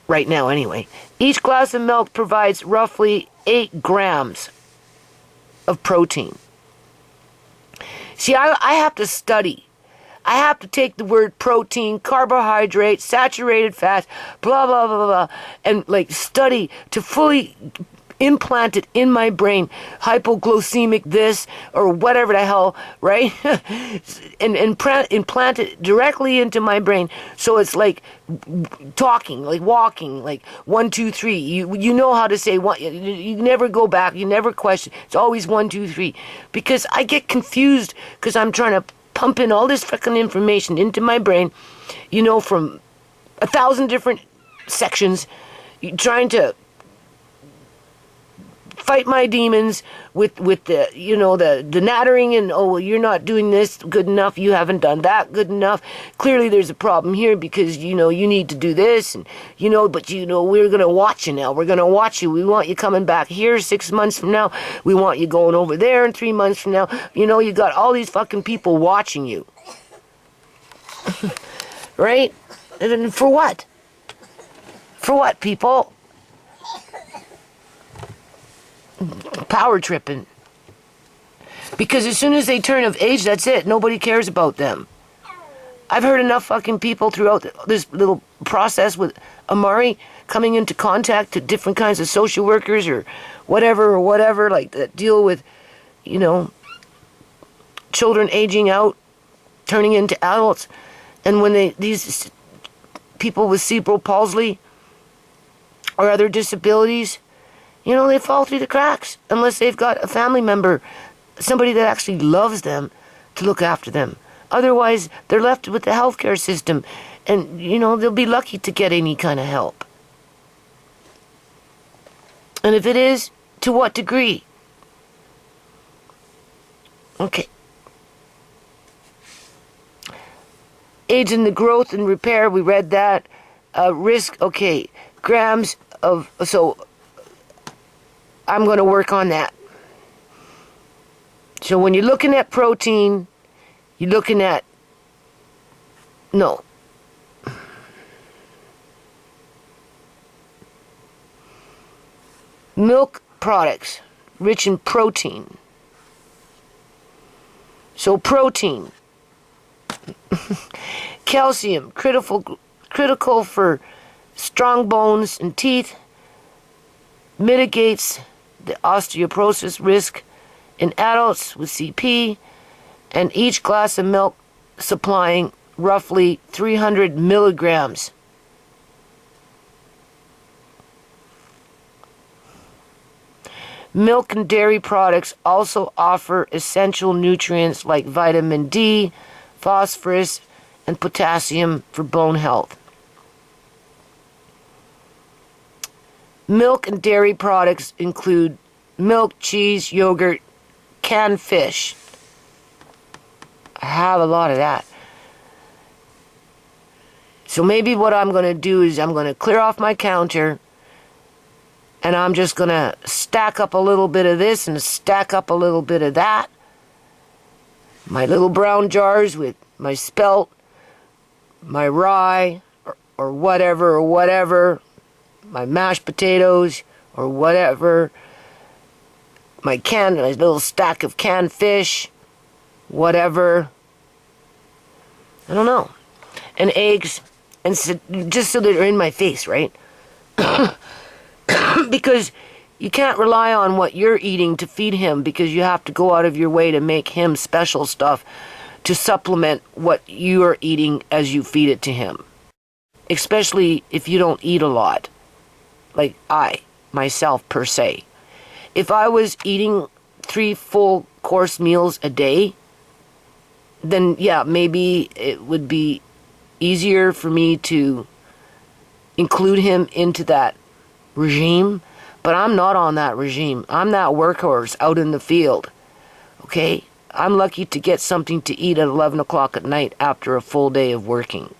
right now anyway. Each glass of milk provides roughly 8 grams of protein. See, I have to study. I have to take the word protein, carbohydrate, saturated fats, blah, blah, blah, blah, and like study to fully implant it in my brain, hypoglycemic this or whatever the hell, right? and implant it directly into my brain, so it's like talking, like walking, like 1, 2, 3. You know how to say one. You never go back. You never question. It's always 1, 2, 3. Because I get confused because I'm trying to pump in all this fucking information into my brain, you know, from 1,000 different sections, trying to fight my demons with the, you know, the nattering and, oh, well, you're not doing this good enough, you haven't done that good enough, clearly there's a problem here because, you know, you need to do this, and, you know, but, you know, we're going to watch you now, we're going to watch you, we want you coming back here 6 months from now, we want you going over there in 3 months from now, you know, you got all these fucking people watching you. Right? And for what? For what, people? Power tripping. Because as soon as they turn of age, that's it. Nobody cares about them. I've heard enough fucking people throughout this little process with Amari coming into contact to different kinds of social workers or whatever, like that deal with, you know, children aging out, turning into adults. And when these people with cerebral palsy or other disabilities, you know, they fall through the cracks unless they've got a family member, somebody that actually loves them to look after them. Otherwise, they're left with the healthcare system, and, you know, they'll be lucky to get any kind of help. And if it is, to what degree? Okay. Aids in the growth and repair, we read that. Risk, okay. Grams of, so I'm going to work on that. So when you're looking at protein, you're looking at, no. Milk products, rich in protein. So protein. Calcium, critical for strong bones and teeth. Mitigates the osteoporosis risk in adults with CP, and each glass of milk supplying roughly 300 milligrams. Milk and dairy products also offer essential nutrients like vitamin D, phosphorus, and potassium for bone health. Milk and dairy products include milk, cheese, yogurt, canned fish. I have a lot of that. So maybe what I'm going to do is I'm going to clear off my counter, and I'm just going to stack up a little bit of this and stack up a little bit of that. My little brown jars with my spelt, my rye, or whatever, my mashed potatoes, or whatever, my little stack of canned fish, whatever. I don't know. And eggs, and just so that they're in my face, right? Because you can't rely on what you're eating to feed him, because you have to go out of your way to make him special stuff to supplement what you are eating as you feed it to him. Especially if you don't eat a lot. Like I, myself, per se. If I was eating 3 full course meals a day, then yeah, maybe it would be easier for me to include him into that regime, but I'm not on that regime. I'm that workhorse out in the field, okay? I'm lucky to get something to eat at 11 o'clock at night after a full day of working.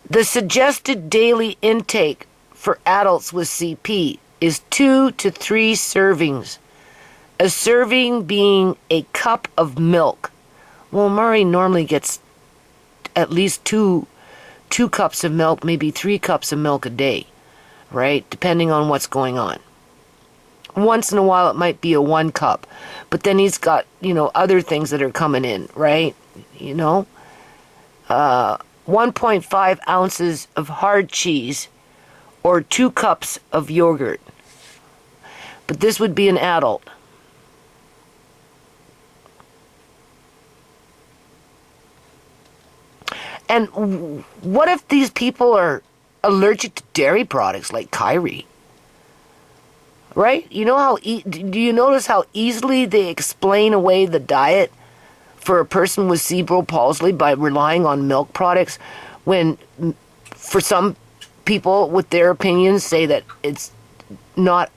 The suggested daily intake for adults with CP is 2 to 3 servings. A serving being a cup of milk. Well, Murray normally gets at least two cups of milk, maybe 3 cups of milk a day, right? Depending on what's going on. Once in a while it might be a 1 cup, but then he's got, other things that are coming in, right? 1.5 ounces of hard cheese or 2 cups of yogurt. But this would be an adult. And what if these people are allergic to dairy products like Kyrie? Right? Do you notice how easily they explain away the diet for a person with cerebral palsy by relying on milk products, when for some people with their opinions say that it's not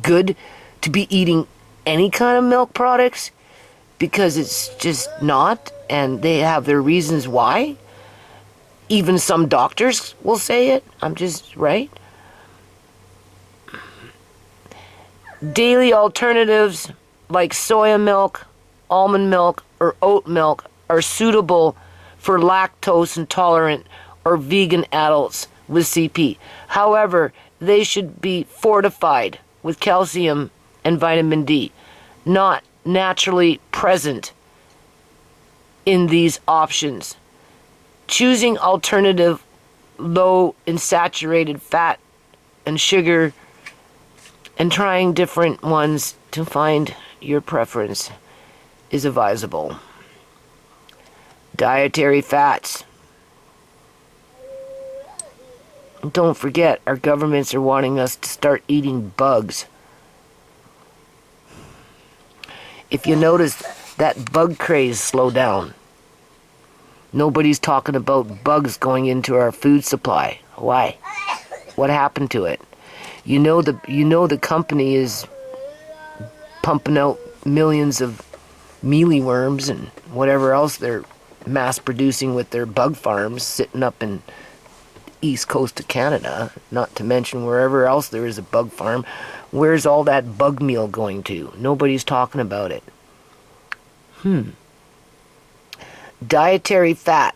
good to be eating any kind of milk products because it's just not, and they have their reasons why. Even some doctors will say it. Right? Daily alternatives like soya milk, almond milk, or oat milk are suitable for lactose intolerant or vegan adults with CP. However, they should be fortified with calcium and vitamin D, not naturally present in these options. Choosing alternative low in saturated fat and sugar and trying different ones to find your preference is advisable. Dietary fats. Don't forget, our governments are wanting us to start eating bugs. If you notice, that bug craze slowed down. Nobody's talking about bugs going into our food supply. Why? What happened to it? The company is pumping out millions of mealyworms and whatever else they're mass producing with their bug farms sitting up in east coast of Canada, not to mention wherever else there is a bug farm. Where's all that bug meal going to? Nobody's talking about it. Dietary fat,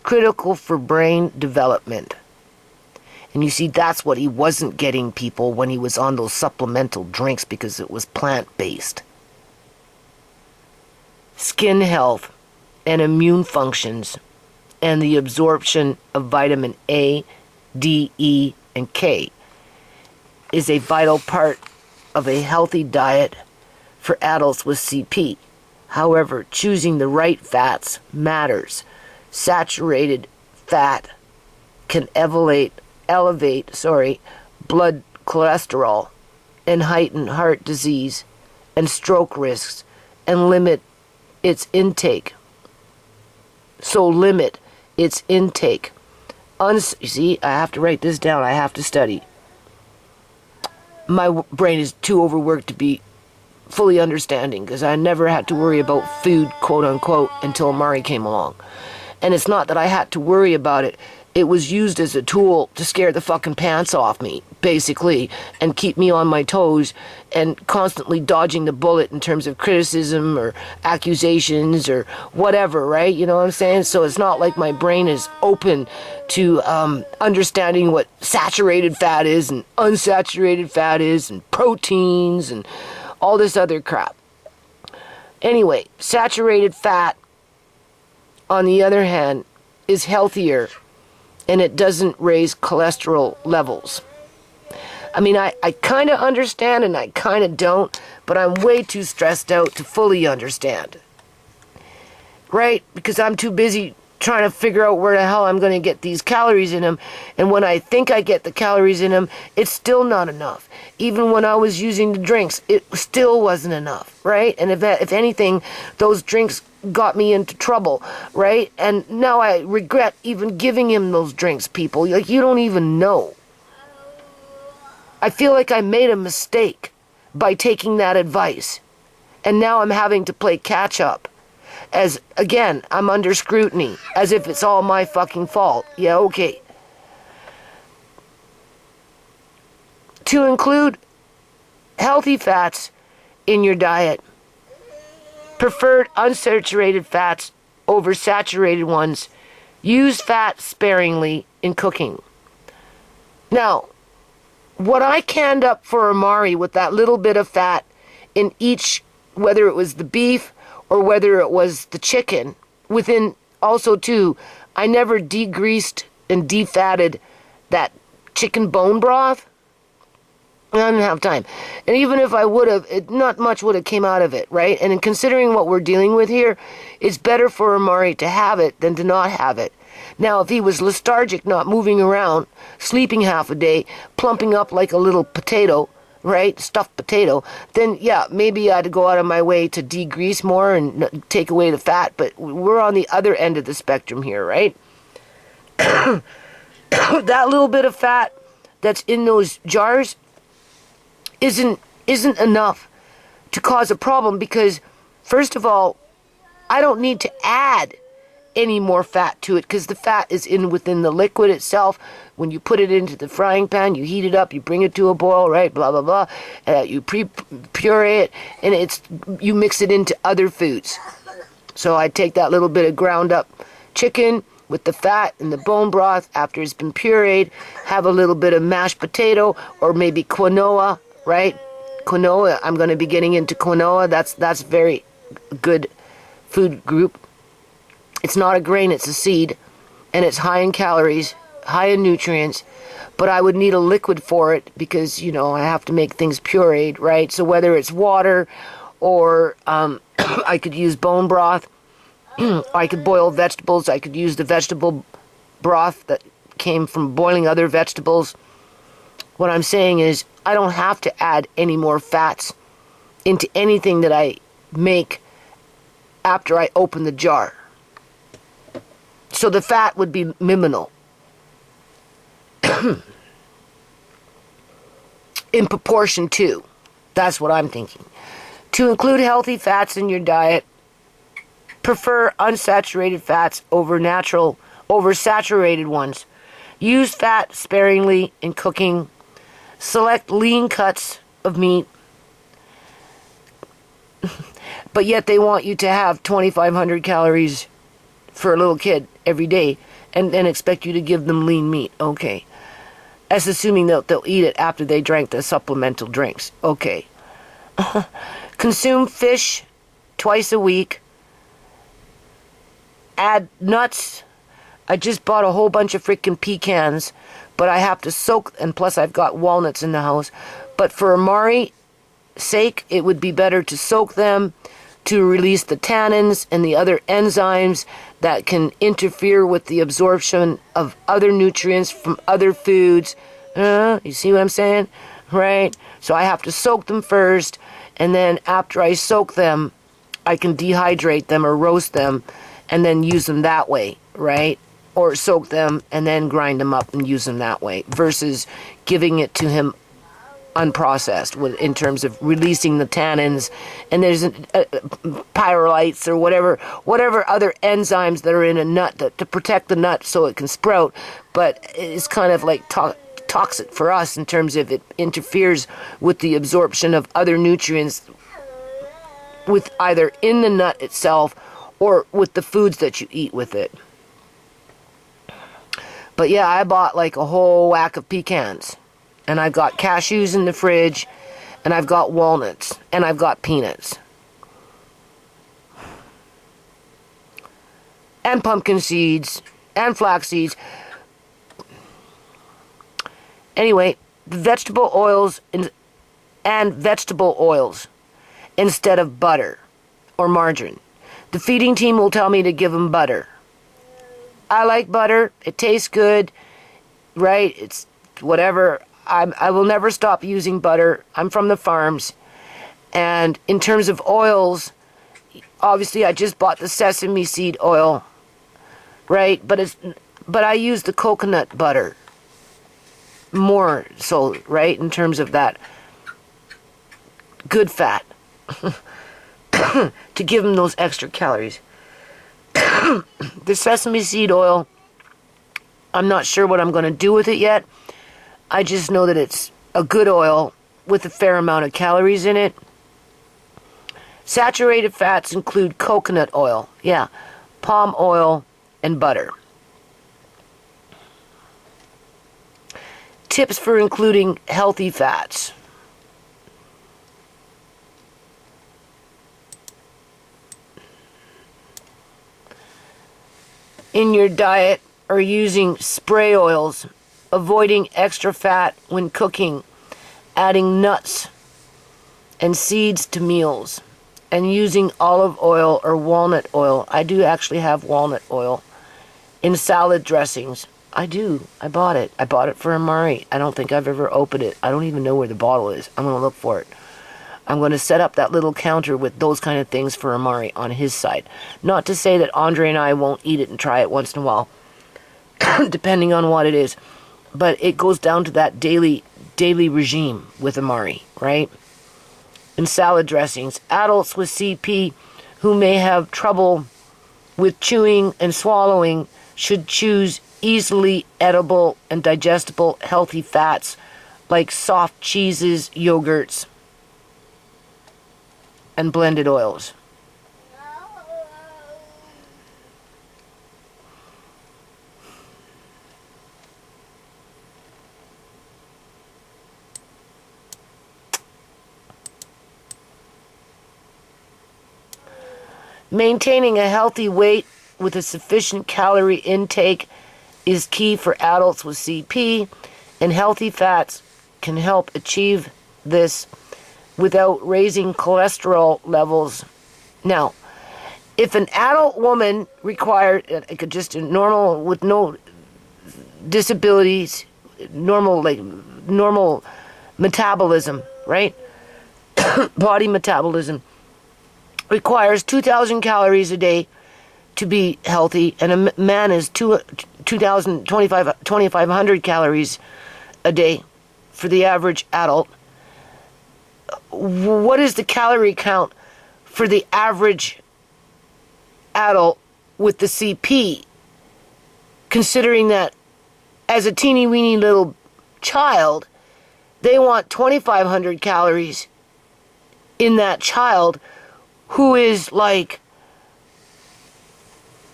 critical for brain development. And you see, that's what he wasn't getting, people, when he was on those supplemental drinks, because it was plant-based. Skin health and immune functions, and the absorption of vitamin A, D, E, and K is a vital part of a healthy diet for adults with CP. However, choosing the right fats matters. Saturated fat can elevate blood cholesterol and heighten heart disease and stroke risks and limit its intake. So limit its intake. You see, I have to write this down. I have to study. My brain is too overworked to be fully understanding because I never had to worry about food, quote unquote, until Amari came along. And it's not that I had to worry about it. It was used as a tool to scare the fucking pants off me, basically, and keep me on my toes and constantly dodging the bullet in terms of criticism or accusations or whatever, right? You know what I'm saying? So it's not like my brain is open to understanding what saturated fat is and unsaturated fat is and proteins and all this other crap. Anyway, saturated fat, on the other hand, is healthier and it doesn't raise cholesterol levels. I mean, I kind of understand and I kind of don't, but I'm way too stressed out to fully understand. Right? Because I'm too busy trying to figure out where the hell I'm going to get these calories in them. And when I think I get the calories in them, it's still not enough. Even when I was using the drinks, it still wasn't enough, right? And if anything, those drinks got me into trouble, right? And now I regret even giving him those drinks, people. Like, you don't even know. I feel like I made a mistake by taking that advice. And now I'm having to play catch up. As, again, I'm under scrutiny, as if it's all my fucking fault. Yeah, okay. To include healthy fats in your diet. Preferred unsaturated fats over saturated ones. Use fat sparingly in cooking. Now, what I canned up for Amari with that little bit of fat in each, whether it was the beef or whether it was the chicken, within also too, I never degreased and defatted that chicken bone broth. I didn't have time. And even if I would have, not much would have came out of it, right? And in considering what we're dealing with here, it's better for Amari to have it than to not have it. Now, if he was lethargic, not moving around, sleeping half a day, plumping up like a little potato, right, stuffed potato, then yeah, maybe I'd go out of my way to degrease more and take away the fat, but we're on the other end of the spectrum here, right? That little bit of fat that's in those jars isn't enough to cause a problem because, first of all, I don't need to add any more fat to it because the fat is within the liquid itself. When you put it into the frying pan, you heat it up, you bring it to a boil, right, blah, blah, blah. You puree it, and you mix it into other foods. So I take that little bit of ground up chicken with the fat and the bone broth after it's been pureed, have a little bit of mashed potato or maybe quinoa, right? Quinoa, I'm going to be getting into quinoa. That's very good food group. It's not a grain, it's a seed, and it's high in calories, high in nutrients, but I would need a liquid for it because, you know, I have to make things pureed, right? So whether it's water or I could use bone broth, I could boil vegetables, I could use the vegetable broth that came from boiling other vegetables. What I'm saying is I don't have to add any more fats into anything that I make after I open the jar. So the fat would be minimal. In proportion to. That's what I'm thinking. To include healthy fats in your diet, prefer unsaturated fats over saturated ones. Use fat sparingly in cooking. Select lean cuts of meat. But yet they want you to have 2,500 calories for a little kid every day and then expect you to give them lean meat. Okay. That's assuming they'll eat it after they drank the supplemental drinks. Okay. Consume fish twice a week. Add nuts. I just bought a whole bunch of freaking pecans, but I have to soak, and plus I've got walnuts in the house. But for Amari's sake, it would be better to soak them, to release the tannins and the other enzymes that can interfere with the absorption of other nutrients from other foods. You see what I'm saying? Right? So I have to soak them first, and then after I soak them, I can dehydrate them or roast them and then use them that way, right? Or soak them and then grind them up and use them that way, versus giving it to him unprocessed in terms of releasing the tannins, and there's pyrolytes or whatever other enzymes that are in a nut to protect the nut so it can sprout, but it's kind of like toxic for us in terms of it interferes with the absorption of other nutrients with either in the nut itself or with the foods that you eat with it. But yeah, I bought like a whole whack of pecans. And I've got cashews in the fridge, and I've got walnuts, and I've got peanuts. And pumpkin seeds, and flax seeds. Anyway, vegetable oils and vegetable oils instead of butter or margarine. The feeding team will tell me to give them butter. I like butter. It tastes good, right? It's whatever. I will never stop using butter. I'm from the farms. And in terms of oils, obviously I just bought the sesame seed oil, right? But I use the coconut butter more so, right? In terms of that good fat to give them those extra calories. The sesame seed oil, I'm not sure what I'm going to do with it yet. I just know that it's a good oil with a fair amount of calories in it. Saturated fats include coconut oil, palm oil, and butter. Tips for including healthy fats. In your diet, or using spray oils, avoiding extra fat when cooking, adding nuts and seeds to meals, and using olive oil or walnut oil. I do actually have walnut oil in salad dressings. I do. I bought it. I bought it for Amari. I don't think I've ever opened it. I don't even know where the bottle is. I'm going to look for it. I'm going to set up that little counter with those kind of things for Amari on his side. Not to say that Andre and I won't eat it and try it once in a while, depending on what it is. But it goes down to that daily regime with Amari, right? In salad dressings, adults with CP who may have trouble with chewing and swallowing should choose easily edible and digestible healthy fats like soft cheeses, yogurts, and blended oils. Maintaining a healthy weight with a sufficient calorie intake is key for adults with CP, and healthy fats can help achieve this without raising cholesterol levels. Now, if an adult woman required, just normal with no disabilities, normal metabolism, right? Body metabolism requires 2,000 calories a day to be healthy, and a man is 2,500 calories a day for the average adult. What is the calorie count for the average adult with the CP, considering that as a teeny weeny little child, they want 2,500 calories in that child who is like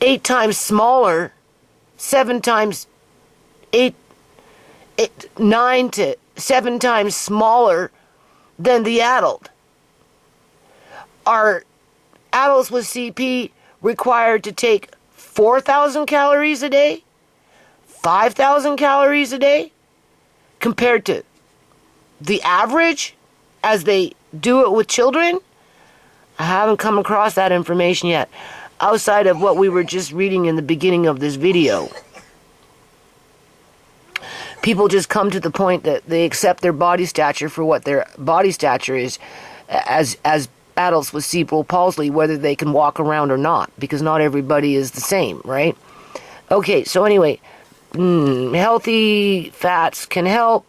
8 times smaller, 7 times 9 to 7 times smaller than the adult. Are adults with CP required to take 4,000 calories a day? 5,000 calories a day? Compared to the average as they do it with children? I haven't come across that information yet, outside of what we were just reading in the beginning of this video. People just come to the point that they accept their body stature for what their body stature is as adults with cerebral palsy, whether they can walk around or not, because not everybody is the same, right? Okay, so anyway, healthy fats can help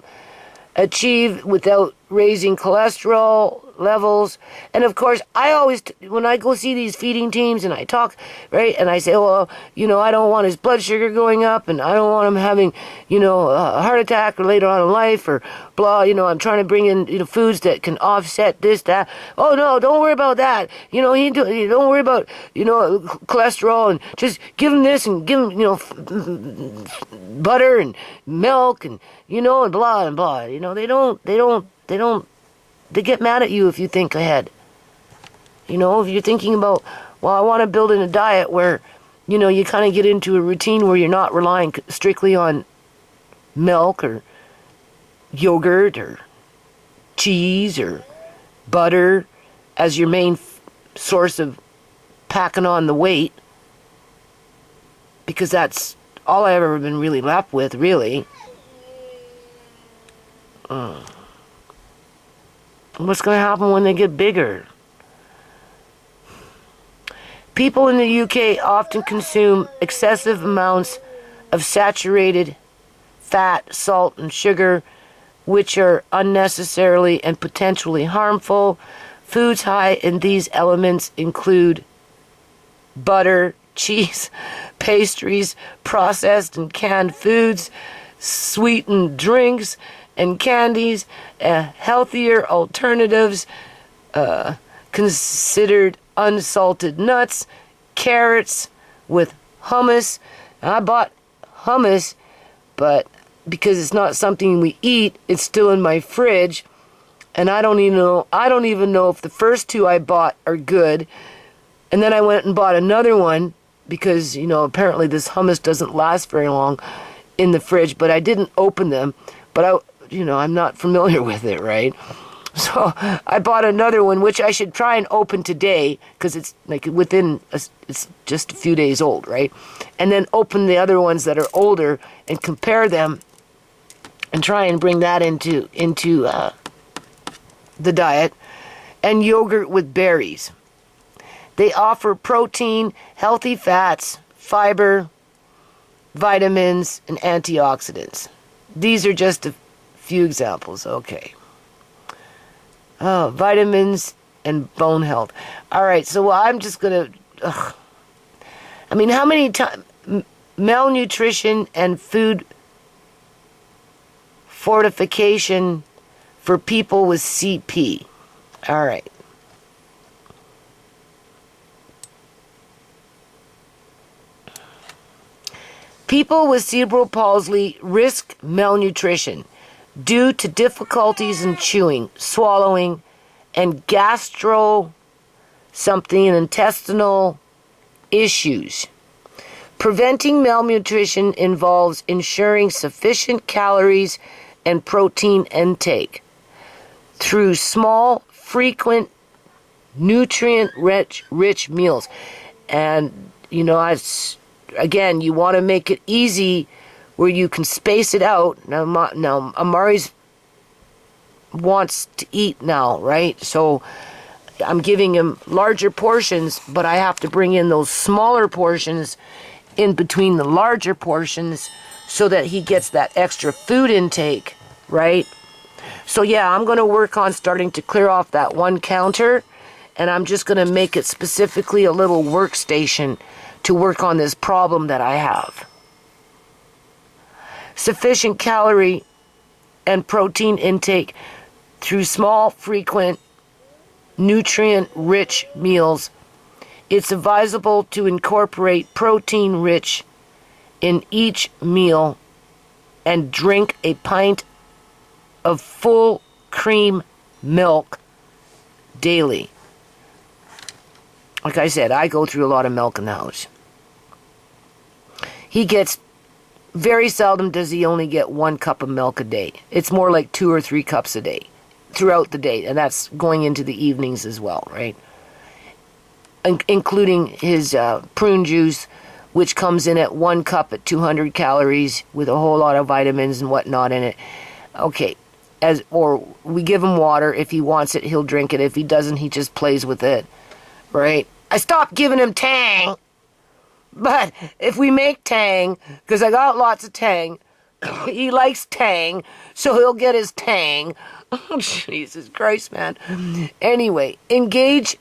achieve without raising cholesterol levels. And of course, I always, when I go see these feeding teams and I talk, right, and I say, well, I don't want his blood sugar going up, and I don't want him having, a heart attack or later on in life, or blah, I'm trying to bring in, foods that can offset this, that. Oh, no, don't worry about that. You don't worry about, cholesterol, and just give him this and give him, butter and milk and, and blah and blah. They get mad at you if you think ahead. If you're thinking about, well, I want to build in a diet where, you kind of get into a routine where you're not relying strictly on milk or yogurt or cheese or butter as your main source of packing on the weight, because that's all I've ever been really left with, really. What's going to happen when they get bigger? People in the UK often consume excessive amounts of saturated fat, salt, and sugar, which are unnecessarily and potentially harmful. Foods high in these elements include butter, cheese, pastries, processed and canned foods, sweetened drinks, and candies. Healthier alternatives considered unsalted nuts, carrots with hummus. I bought hummus, but because it's not something we eat, it's still in my fridge, and I don't even know if the first two I bought are good. And then I went and bought another one because apparently this hummus doesn't last very long in the fridge, but I didn't open them. But I'm not familiar with it, right? So I bought another one, which I should try and open today, because it's like it's just a few days old, right? And then open the other ones that are older and compare them and try and bring that into the diet. And yogurt with berries. They offer protein, healthy fats, fiber, vitamins, and antioxidants. These are just a few examples. Okay. Vitamins and bone health. All right, so I'm just going to... how many times... Malnutrition and food fortification for people with CP. All right. People with cerebral palsy risk malnutrition due to difficulties in chewing, swallowing, and intestinal issues. Preventing malnutrition involves ensuring sufficient calories and protein intake through small, frequent, nutrient-rich meals. And, again, you want to make it easy where you can space it out. Now Amari's wants to eat now, right? So I'm giving him larger portions, but I have to bring in those smaller portions in between the larger portions so that he gets that extra food intake, right? So yeah, I'm going to work on starting to clear off that one counter, and I'm just going to make it specifically a little workstation to work on this problem that I have. Sufficient calorie and protein intake through small, frequent, nutrient-rich meals. It's advisable to incorporate protein-rich in each meal and drink a pint of full cream milk daily. Like I said, I go through a lot of milk in the house. He gets, very seldom does he only get 1 cup of milk a day. It's more like 2 or 3 cups a day throughout the day, and that's going into the evenings as well, right? including his prune juice, which comes in at 1 cup at 200 calories with a whole lot of vitamins and whatnot in it. Okay, or we give him water. If he wants it, he'll drink it. If he doesn't, he just plays with it, right? I stopped giving him Tang, but if we make Tang, because I got lots of Tang, he likes Tang, so he'll get his Tang. Oh, Jesus Christ, man. Anyway, engage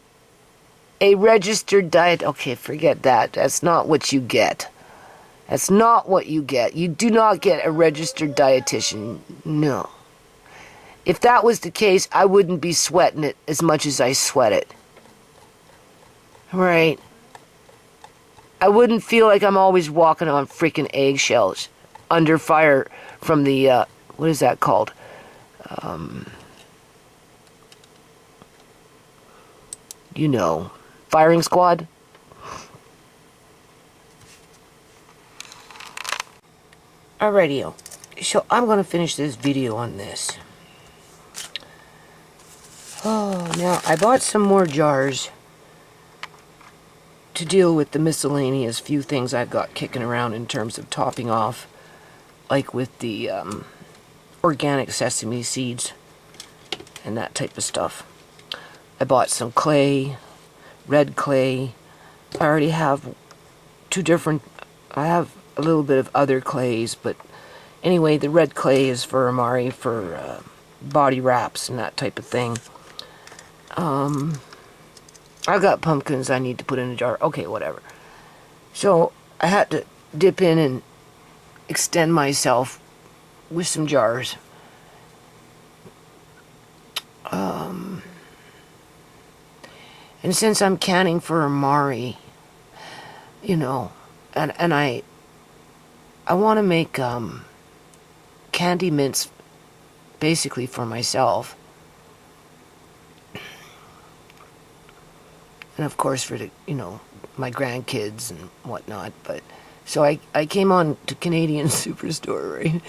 a registered diet. Okay, forget that. That's not what you get. That's not what you get. You do not get a registered dietitian. No. If that was the case, I wouldn't be sweating it as much as I sweat it. Right? I wouldn't feel like I'm always walking on freaking eggshells under fire from the, what is that called? You know, firing squad. Alrighty, so I'm going to finish this video on this. Oh, now I bought some more jars to deal with the miscellaneous few things I've got kicking around in terms of topping off, like with the organic sesame seeds and that type of stuff. I bought some clay, red clay. I already have two different, I have a little bit of other clays, but anyway, the red clay is for Amari, for body wraps and that type of thing. I've got pumpkins I need to put in a jar. Okay, whatever. So I had to dip in and extend myself with some jars. And since I'm canning for Amari, you know, and I want to make candy mints basically for myself. And of course for the, you know, my grandkids and whatnot. But so I came on to Canadian Superstore, right?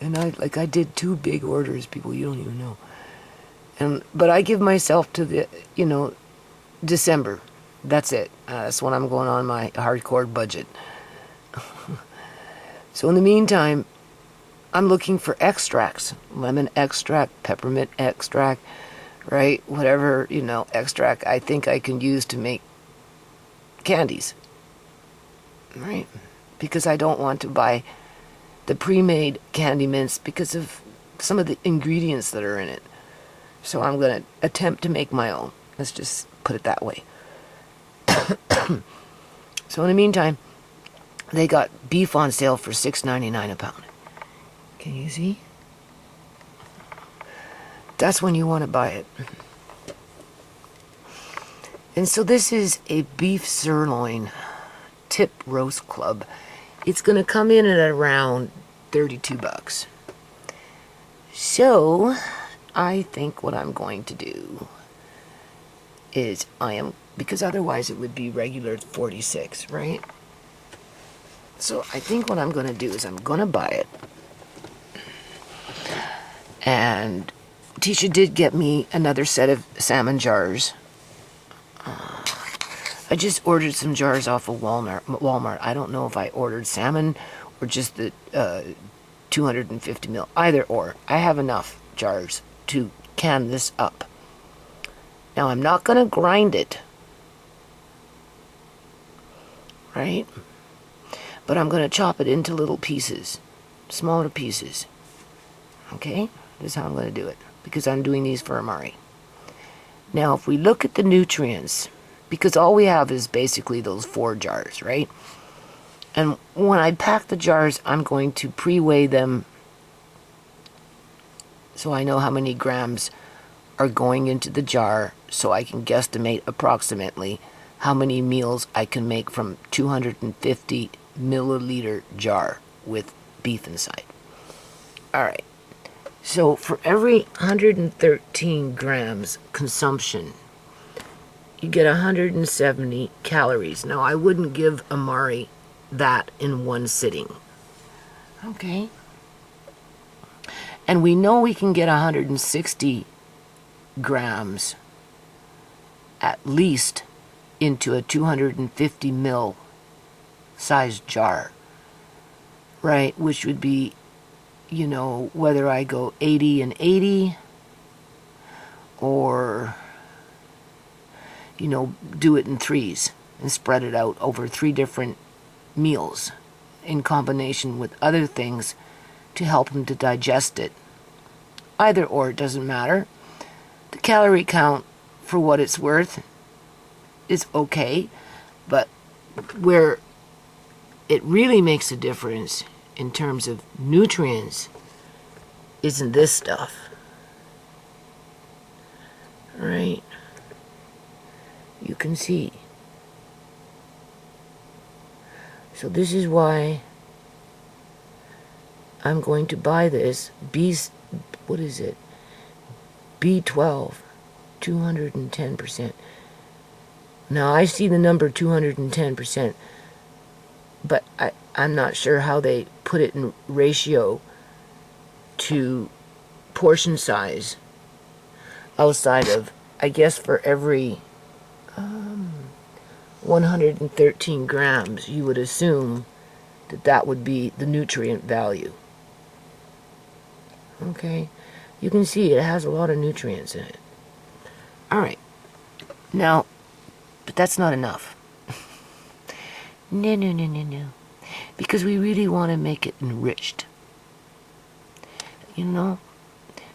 And I did 2 big orders, people, you don't even know. But I give myself to the, you know, December. That's it. That's when I'm going on my hardcore budget. So in the meantime, I'm looking for extracts. Lemon extract, peppermint extract, right? Whatever, you know, extract I think I can use to make candies. Right? Because I don't want to buy the pre-made candy mints because of some of the ingredients that are in it. So I'm going to attempt to make my own. Let's just put it that way. So in the meantime, they got beef on sale for $6.99 a pound. Can you see? That's when you want to buy it. And so this is a beef sirloin tip roast club. It's going to come in at around $32. So I think what I'm going to do is because otherwise it would be regular 46, right? So I think what I'm going to do is I'm going to buy it. And Tisha did get me another set of salmon jars. I just ordered some jars off of Walmart. I don't know if I ordered salmon or just the 250 mil. Either or. I have enough jars to can this up. Now I'm not going to grind it. Right? But I'm going to chop it into little pieces. Smaller pieces. Okay? This is how I'm going to do it. Because I'm doing these for Amari. Now, if we look at the nutrients, because all we have is basically those 4 jars, right? And when I pack the jars, I'm going to pre-weigh them so I know how many grams are going into the jar, so I can guesstimate approximately how many meals I can make from 250 milliliter jar with beef inside. Alright, so for every 113 grams consumption, you get 170 calories. Now, I wouldn't give Amari that in one sitting. Okay. And we know we can get 160 grams at least into a 250 ml size jar, right? Which would be, you know, whether I go 80 and 80 or, you know, do it in threes and spread it out over 3 different meals in combination with other things to help them to digest it. Either or, it doesn't matter. The calorie count, for what it's worth, is okay, but where it really makes a difference in terms of nutrients isn't this stuff. Right? You can see. So this is why I'm going to buy this what is it? B12, 210%. Now I see the number 210%, but I'm not sure how they put it in ratio to portion size outside of, I guess for every 113 grams, you would assume that that would be the nutrient value. Okay, you can see it has a lot of nutrients in it. Alright, now, but that's not enough. No. Because we really want to make it enriched. You know?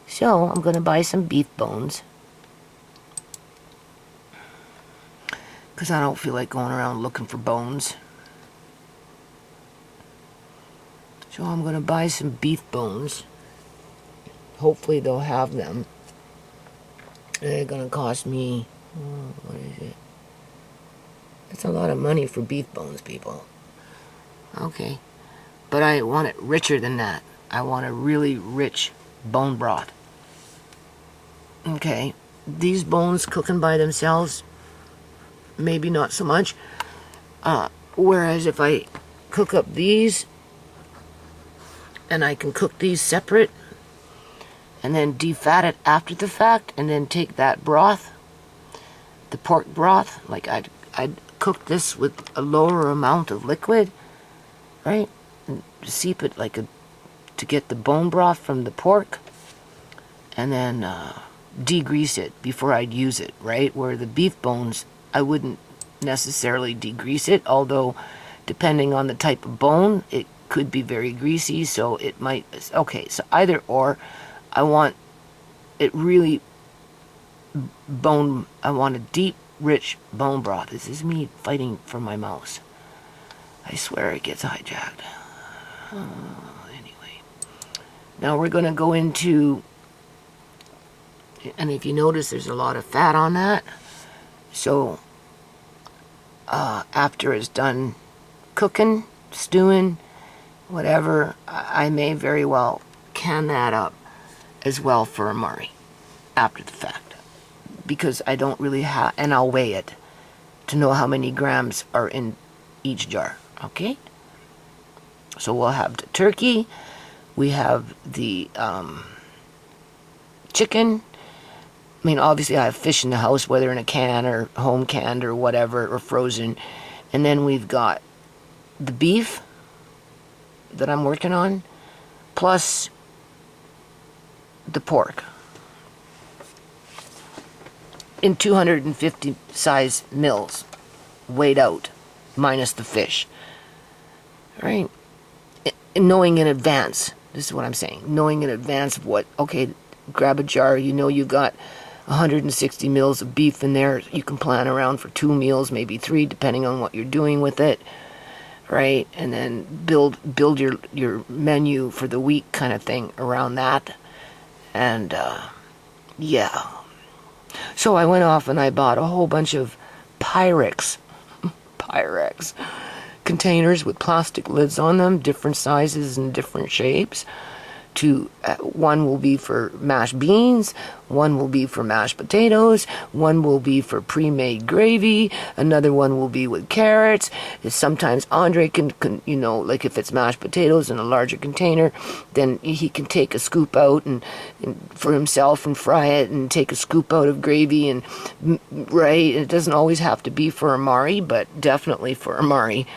So, I'm going to buy some beef bones. Because I don't feel like going around looking for bones. So I'm going to buy some beef bones. Hopefully they'll have them. They're going to cost me, what is it? That's a lot of money for beef bones, people. Okay. But I want it richer than that. I want a really rich bone broth. Okay. These bones cooking by themselves, maybe not so much. Whereas if I cook up these, and I can cook these separate, and then defat it after the fact, and then take that broth, the pork broth, like I'd cook this with a lower amount of liquid, right? And seep it like to get the bone broth from the pork, and then degrease it before I'd use it, right? Where the beef bones, I wouldn't necessarily degrease it, although depending on the type of bone, it could be very greasy, so it might, okay, so either or, I want it really I want a deep, rich bone broth. This is me fighting for my mouse. I swear it gets hijacked. Anyway, now we're going to go into, and if you notice, there's a lot of fat on that, so after it's done cooking, stewing, whatever, I may very well can that up as well for amari after the fact, because I don't really have, and I'll weigh it to know how many grams are in each jar. Okay, so we'll have the turkey, we have the chicken. I mean, obviously I have fish in the house, whether in a can or home canned or whatever, or frozen. And then we've got the beef that I'm working on, plus the pork in 250 size mils, weighed out, minus the fish. Right? And knowing in advance, this is what I'm saying, knowing in advance of what, okay, grab a jar, you know you got 160 mils of beef in there. You can plan around for 2 meals, maybe 3, depending on what you're doing with it, right? And then build your menu for the week, kind of thing, around that. And yeah, so I went off and I bought a whole bunch of Pyrex containers with plastic lids on them, different sizes and different shapes. one will be for mashed beans, one will be for mashed potatoes, one will be for pre-made gravy, another one will be with carrots. Sometimes Andre can like if it's mashed potatoes in a larger container, then he can take a scoop out and for himself and fry it and take a scoop out of gravy and right. It doesn't always have to be for Amari, but definitely for Amari.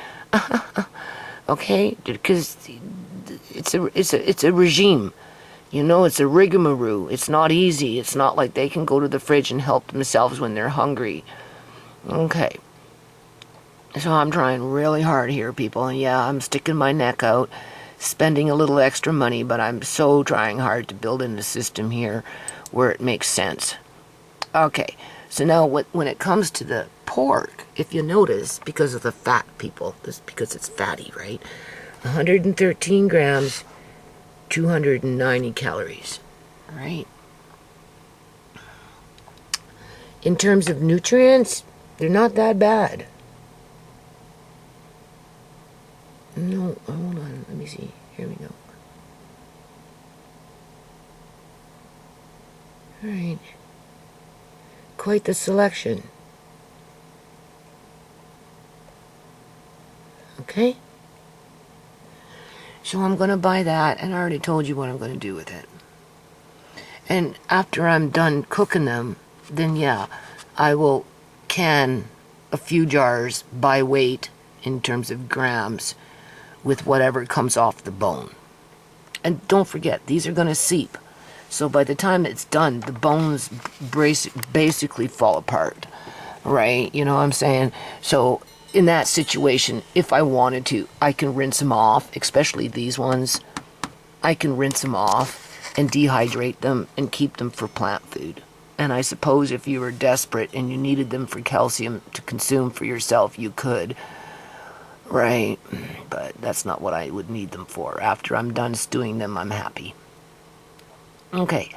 Okay, because it's a regime, it's a rigmarole. It's not easy. It's not like they can go to the fridge and help themselves when they're hungry. Okay, so I'm trying really hard here, people, and yeah, I'm sticking my neck out, spending a little extra money, but I'm so trying hard to build in the system here where it makes sense. Okay, so now when it comes to the pork, if you notice, because of the fat, people, because it's fatty, right? 113 grams, 290 calories, right? In terms of nutrients, they're not that bad. No, hold on, let me see. Here we go. All right. Quite the selection. Okay? So I'm going to buy that, and I already told you what I'm going to do with it. And after I'm done cooking them, then yeah, I will can a few jars by weight in terms of grams with whatever comes off the bone. And don't forget, these are going to seep. So by the time it's done, the bones basically fall apart, right? You know what I'm saying? So in that situation, if I wanted to, I can rinse them off, especially these ones. I can rinse them off and dehydrate them and keep them for plant food. And I suppose if you were desperate and you needed them for calcium to consume for yourself, you could, right? But that's not what I would need them for. After I'm done stewing them, I'm happy. Okay,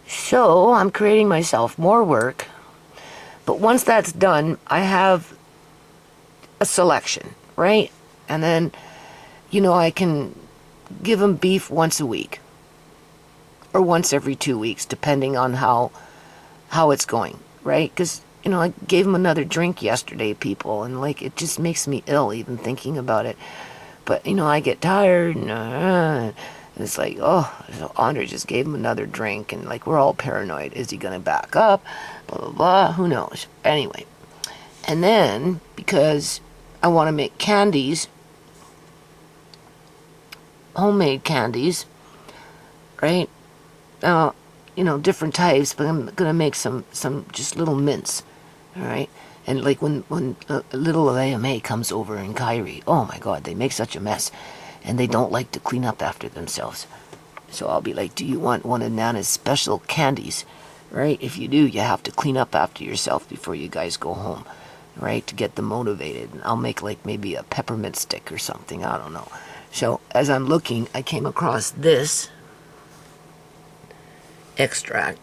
so I'm creating myself more work, but once that's done, I have a selection, right? And then, I can give them beef once a week or once every 2 weeks, depending on how it's going, right? Because, I gave them another drink yesterday, people, and it just makes me ill even thinking about it. But, I get tired and it's like, so Andre just gave him another drink, and we're all paranoid. Is he going to back up? Blah, blah, blah. Who knows? Anyway. And then, because I want to make candies, homemade candies, right? Different types, but I'm going to make some just little mints, all right? And when little AMA comes over in Kyrie, oh my God, they make such a mess. And they don't like to clean up after themselves. So I'll be like, do you want one of Nana's special candies? Right? If you do, you have to clean up after yourself before you guys go home. Right? To get them motivated. And I'll make maybe a peppermint stick or something. I don't know. So as I'm looking, I came across this extract,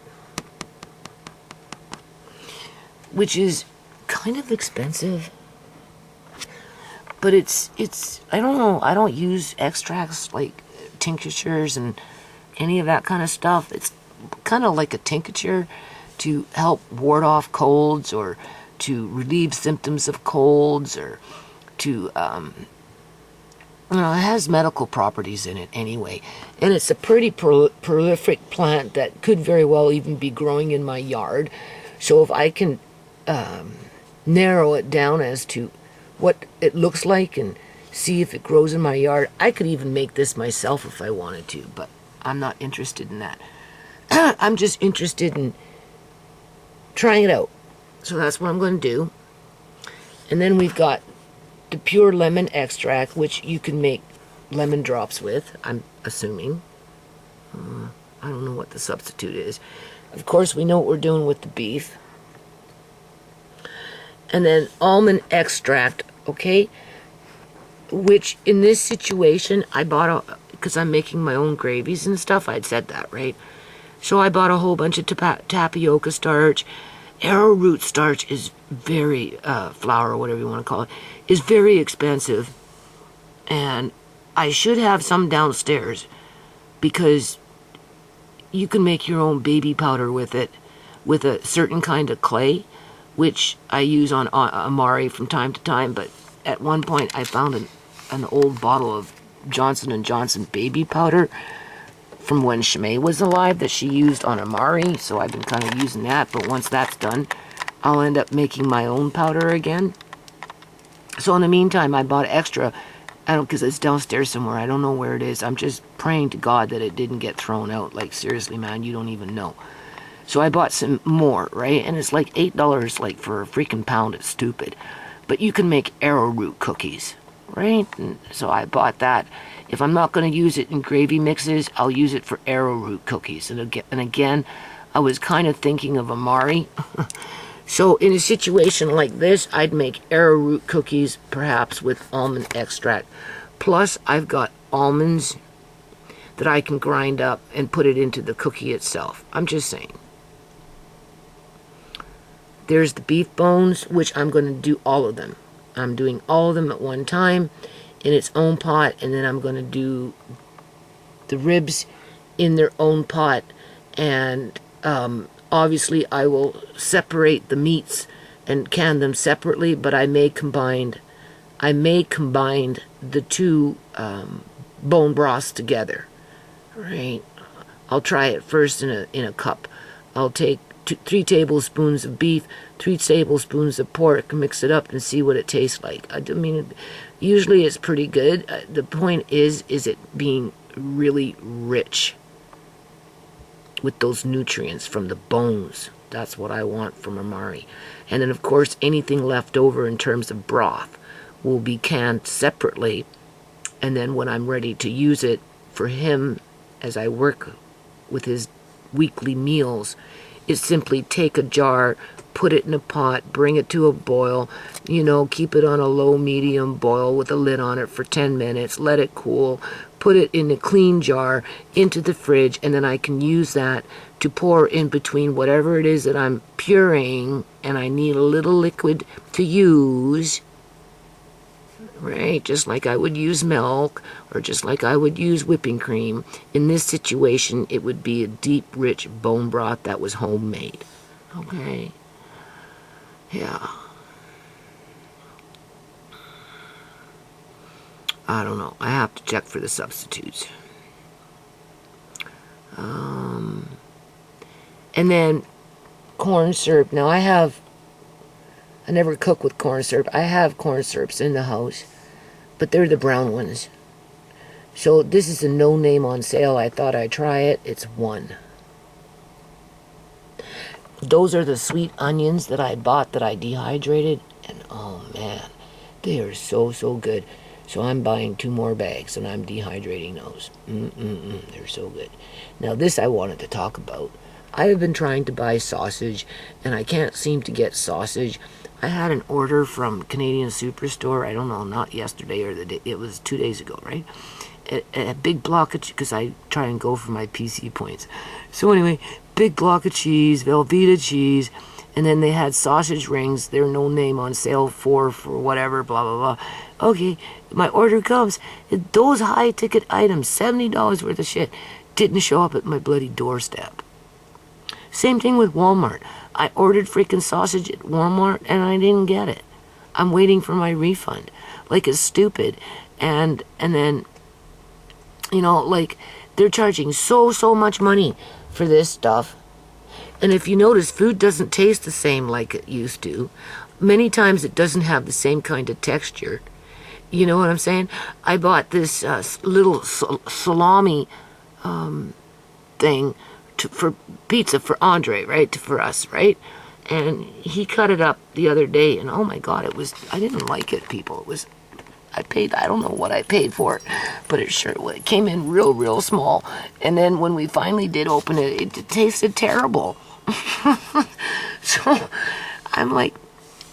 which is kind of expensive. But it's I don't know, I don't use extracts like tinctures and any of that kind of stuff. It's kind of like a tincture to help ward off colds or to relieve symptoms of colds or to, it has medical properties in it anyway. And it's a pretty prolific plant that could very well even be growing in my yard. So if I can narrow it down as to what it looks like and see if it grows in my yard. I could even make this myself if I wanted to, but I'm not interested in that. I'm just interested in trying it out. So that's what I'm going to do. And then we've got the pure lemon extract, which you can make lemon drops with, I'm assuming. I don't know what the substitute is. Of course, we know what we're doing with the beef. And then almond extract, okay? Which in this situation, I bought because I'm making my own gravies and stuff. I'd said that, right? So I bought a whole bunch of tapioca starch. Arrowroot starch is very, flour or whatever you want to call it, is very expensive. And I should have some downstairs. because you can make your own baby powder with it, with a certain kind of clay, which I use on Amari from time to time. But at one point I found an old bottle of Johnson & Johnson baby powder from when Shimei was alive that she used on Amari, so I've been kind of using that. But once that's done, I'll end up making my own powder again. So in the meantime, I bought extra. I don't, because it's downstairs somewhere. I don't know where it is. I'm just praying to God that it didn't get thrown out. Like, seriously, man, you don't even know. So I bought some more, right? And it's like $8, like, for a freaking pound. It's stupid. But you can make arrowroot cookies, right? And so I bought that. If I'm not going to use it in gravy mixes, I'll use it for arrowroot cookies. And again, I was kind of thinking of Amari. So in a situation like this, I'd make arrowroot cookies, perhaps with almond extract. Plus, I've got almonds that I can grind up and put it into the cookie itself. I'm just saying. There's the beef bones, which I'm going to do all of them. I'm doing all of them at one time in its own pot, and then I'm going to do the ribs in their own pot, and obviously I will separate the meats and can them separately, but I may combine the two bone broths together, right? I'll try it first in a cup. I'll take 3 tablespoons of beef, 3 tablespoons of pork, mix it up and see what it tastes like. I mean, usually it's pretty good. The point is it being really rich with those nutrients from the bones. That's what I want from Amari. And then, of course, anything left over in terms of broth will be canned separately. And then when I'm ready to use it for him, as I work with his weekly meals, is simply take a jar, put it in a pot, bring it to a boil, keep it on a low-medium boil with a lid on it for 10 minutes, let it cool, put it in a clean jar into the fridge, and then I can use that to pour in between whatever it is that I'm pureeing, and I need a little liquid to use, right? Just like I would use milk, or just like I would use whipping cream. In this situation, it would be a deep, rich bone broth that was homemade. Okay? Yeah. I don't know. I have to check for the substitutes. And then corn syrup. Now I never cook with corn syrup. I have corn syrups in the house, but they're the brown ones. So this is a no name on sale. I thought I'd try it. It's $1. Those are the sweet onions that I bought that I dehydrated. And oh man, they are so, so good. So I'm buying 2 more bags and I'm dehydrating those. They're so good. Now this I wanted to talk about. I have been trying to buy sausage and I can't seem to get sausage. I had an order from Canadian Superstore. I don't know, not yesterday or the day. It was 2 days ago, right? A big block of, because I try and go for my PC points. So anyway, big block of cheese, Velveeta cheese, and then they had sausage rings. They're no name on sale for whatever, blah, blah, blah. Okay, my order comes. Those high ticket items, $70 worth of shit, didn't show up at my bloody doorstep. Same thing with Walmart. I ordered freaking sausage at Walmart and I didn't get it. I'm waiting for my refund. Like, it's stupid. And then, like, they're charging so much money for this stuff. And if you notice, food doesn't taste the same like it used to. Many times it doesn't have the same kind of texture. You know what I'm saying? I bought this little salami thing for pizza for Andre, right? For us, right? And he cut it up the other day, and oh my God, I didn't like it, people. I don't know what I paid for it, but it came in real small. And then when we finally did open it, it tasted terrible. So I'm like,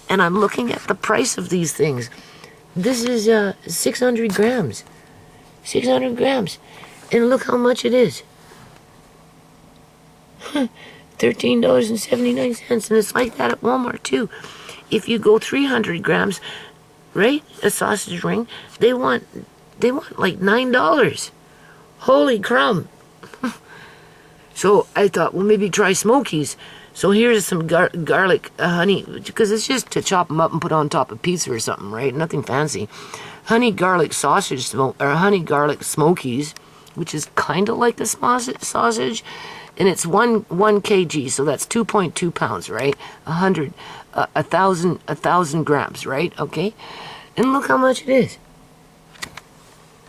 and I'm looking at the price of these things. This is 600 grams. 600 grams. And look how much it is. $13.79. And it's like that at Walmart too. If you go 300 grams, right, a sausage ring, they want like $9. Holy crumb. So I thought, well, maybe try Smokies. So here's some garlic honey, because it's just to chop them up and put on top of pizza or something, right? Nothing fancy. Honey garlic sausage or honey garlic Smokies, which is kind of like the sausage, and it's 1 kg, so that's 2.2 pounds, right? 1,000 grams, right? Okay, and look how much it is.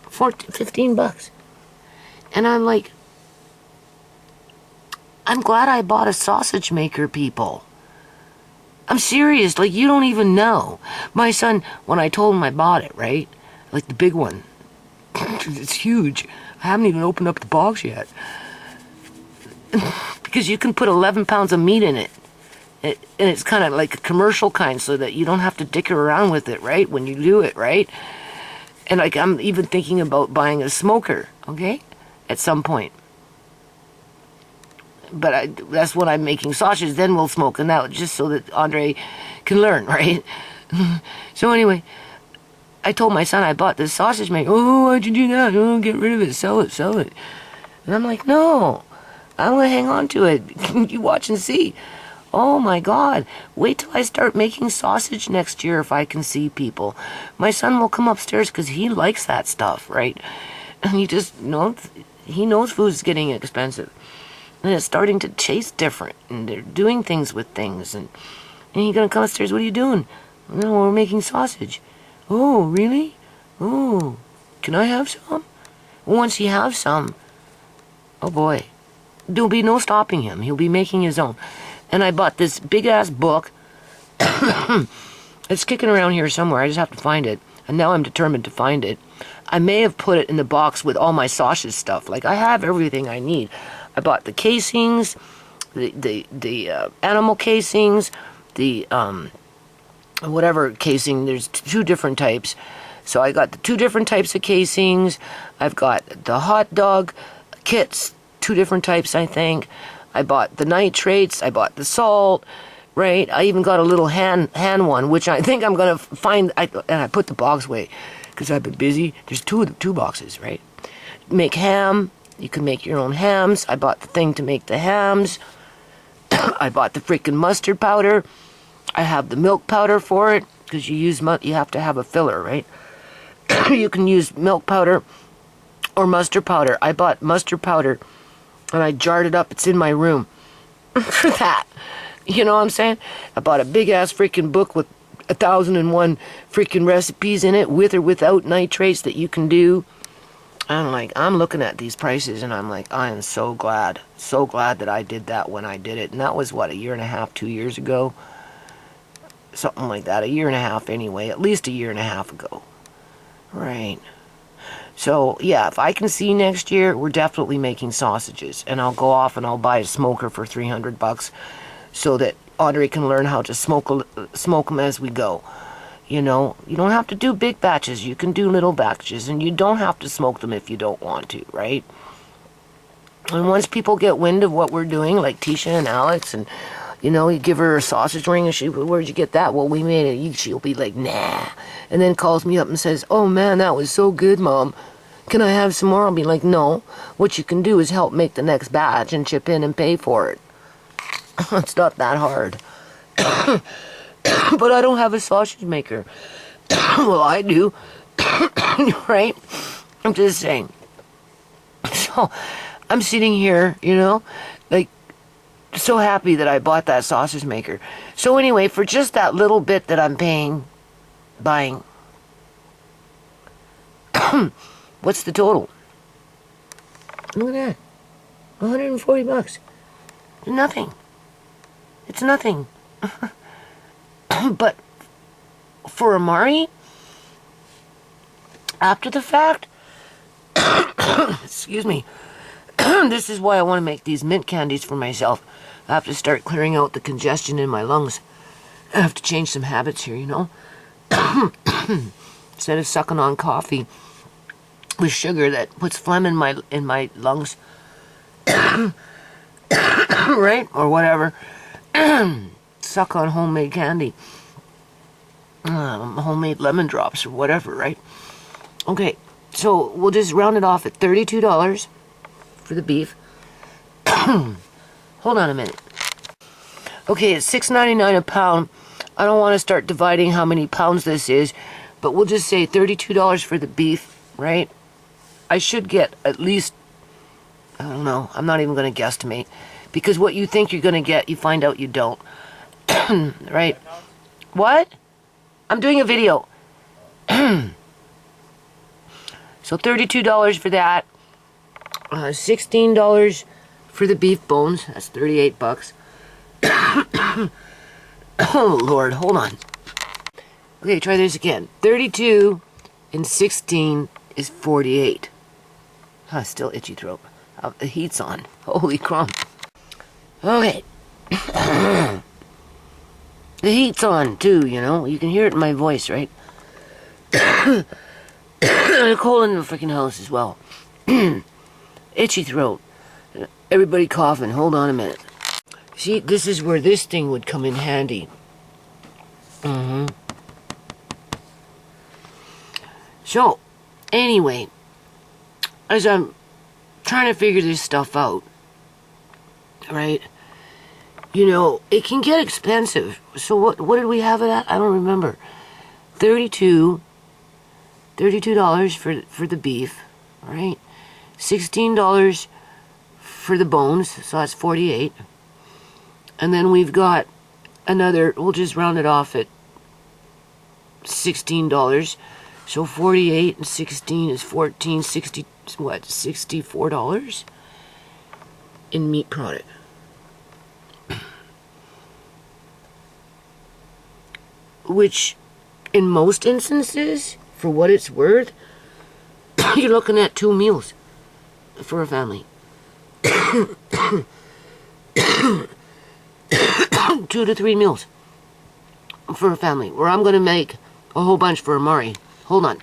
15 bucks, and I'm like, I'm glad I bought a sausage maker, people. I'm serious, like, you don't even know. My son, when I told him I bought it, right? Like the big one. It's huge. I haven't even opened up the box yet. Because you can put 11 pounds of meat in it. And it's kind of like a commercial kind, so that you don't have to dick around with it, right? When you do it, right? And like, I'm even thinking about buying a smoker, okay? At some point. But that's when I'm making sausage, then we'll smoke them out, just so that Andre can learn, right? So anyway, I told my son I bought this sausage maker. Oh, why'd you do that? Oh, get rid of it, sell it, sell it. And I'm like, no, I'm going to hang on to it. You watch and see. Oh my God, wait till I start making sausage next year if I can see people. My son will come upstairs because he likes that stuff, right? And he just knows, he knows food's getting expensive. And it's starting to taste different, and they're doing things with things, and you're gonna come upstairs, what are you doing? No, we're making sausage. Oh, really? Oh, can I have some? Once he has some, oh boy, there'll be no stopping him. He'll be making his own. And I bought this big-ass book. It's kicking around here somewhere. I just have to find it. And now I'm determined to find it. I may have put it in the box with all my sausage stuff. Like, I have everything I need. I bought the casings, the animal casings, the whatever casing. There's 2 different types. So I got the 2 different types of casings. I've got the hot dog kits, 2 different types, I think. I bought the nitrates. I bought the salt, right? I even got a little hand one, which I think I'm going to find. And I put the box away because I've been busy. There's 2 boxes, right? Make ham. You can make your own hams. I bought the thing to make the hams. I bought the freaking mustard powder. I have the milk powder for it, because you have to have a filler, right? You can use milk powder or mustard powder. I bought mustard powder, and I jarred it up. It's in my room for that. You know what I'm saying? I bought a big-ass freaking book with 1,001 freaking recipes in it, with or without nitrates that you can do. I'm looking at these prices, and I'm like, I am so glad that I did that when I did it. And that was, what, 1.5 years, 2 years ago? Something like that, 1.5 years anyway, at least 1.5 years ago. Right. So, yeah, if I can see next year, we're definitely making sausages. And I'll go off and I'll buy a smoker for $300 so that Audrey can learn how to smoke them as we go. You know, you don't have to do big batches. You can do little batches, and you don't have to smoke them if you don't want to, right? And once people get wind of what we're doing, like Tisha and Alex, and, you know, you give her a sausage ring, and where'd you get that? Well, we made it. She'll be like, nah. And then calls me up and says, oh, man, that was so good, Mom. Can I have some more? I'll be like, no. What you can do is help make the next batch and chip in and pay for it. It's not that hard. But I don't have a sausage maker. Well, I do. Right? I'm just saying. So, I'm sitting here, you know, like, so happy that I bought that sausage maker. So anyway, for just that little bit that I'm buying, what's the total? Look at that. $140. Nothing. It's nothing. But for Amari, after the fact, excuse me, this is why I want to make these mint candies for myself. I have to start clearing out the congestion in my lungs. I have to change some habits here, you know. Instead of sucking on coffee with sugar that puts phlegm in my lungs, right, or whatever. Suck on homemade candy, homemade lemon drops or whatever, right? Okay, so we'll just round it off at $32 for the beef. Hold on a minute. Okay, it's $6.99 a pound. I don't want to start dividing how many pounds this is, but we'll just say $32 for the beef, right? I should get at least, I don't know, I'm not even going to guesstimate, because what you think you're going to get, you find out you don't. Right? What? I'm doing a video. So $32 for that. $16 for the beef bones. That's 38 bucks. Oh, Lord, hold on. Okay, try this again. 32 and 16 is 48. Still itchy throat. The heat's on. Holy crump. Okay. The heat's on, too, you know. You can hear it in my voice, right? And a cold in the freaking house as well. Itchy throat. Everybody coughing. Hold on a minute. See, this is where this thing would come in handy. So, anyway, as I'm trying to figure this stuff out, right, you know, it can get expensive. So what did we have it at? I don't remember. $32 for the beef, right? $16 for the bones, so that's 48. And then we've got another, we'll just round it off at $16. So 48 and 16 is 14, 60, what, $64 in meat product. Which, in most instances, for what it's worth, you're looking at 2 meals for a family. 2 to 3 meals for a family, where I'm going to make a whole bunch for Amari. Hold on.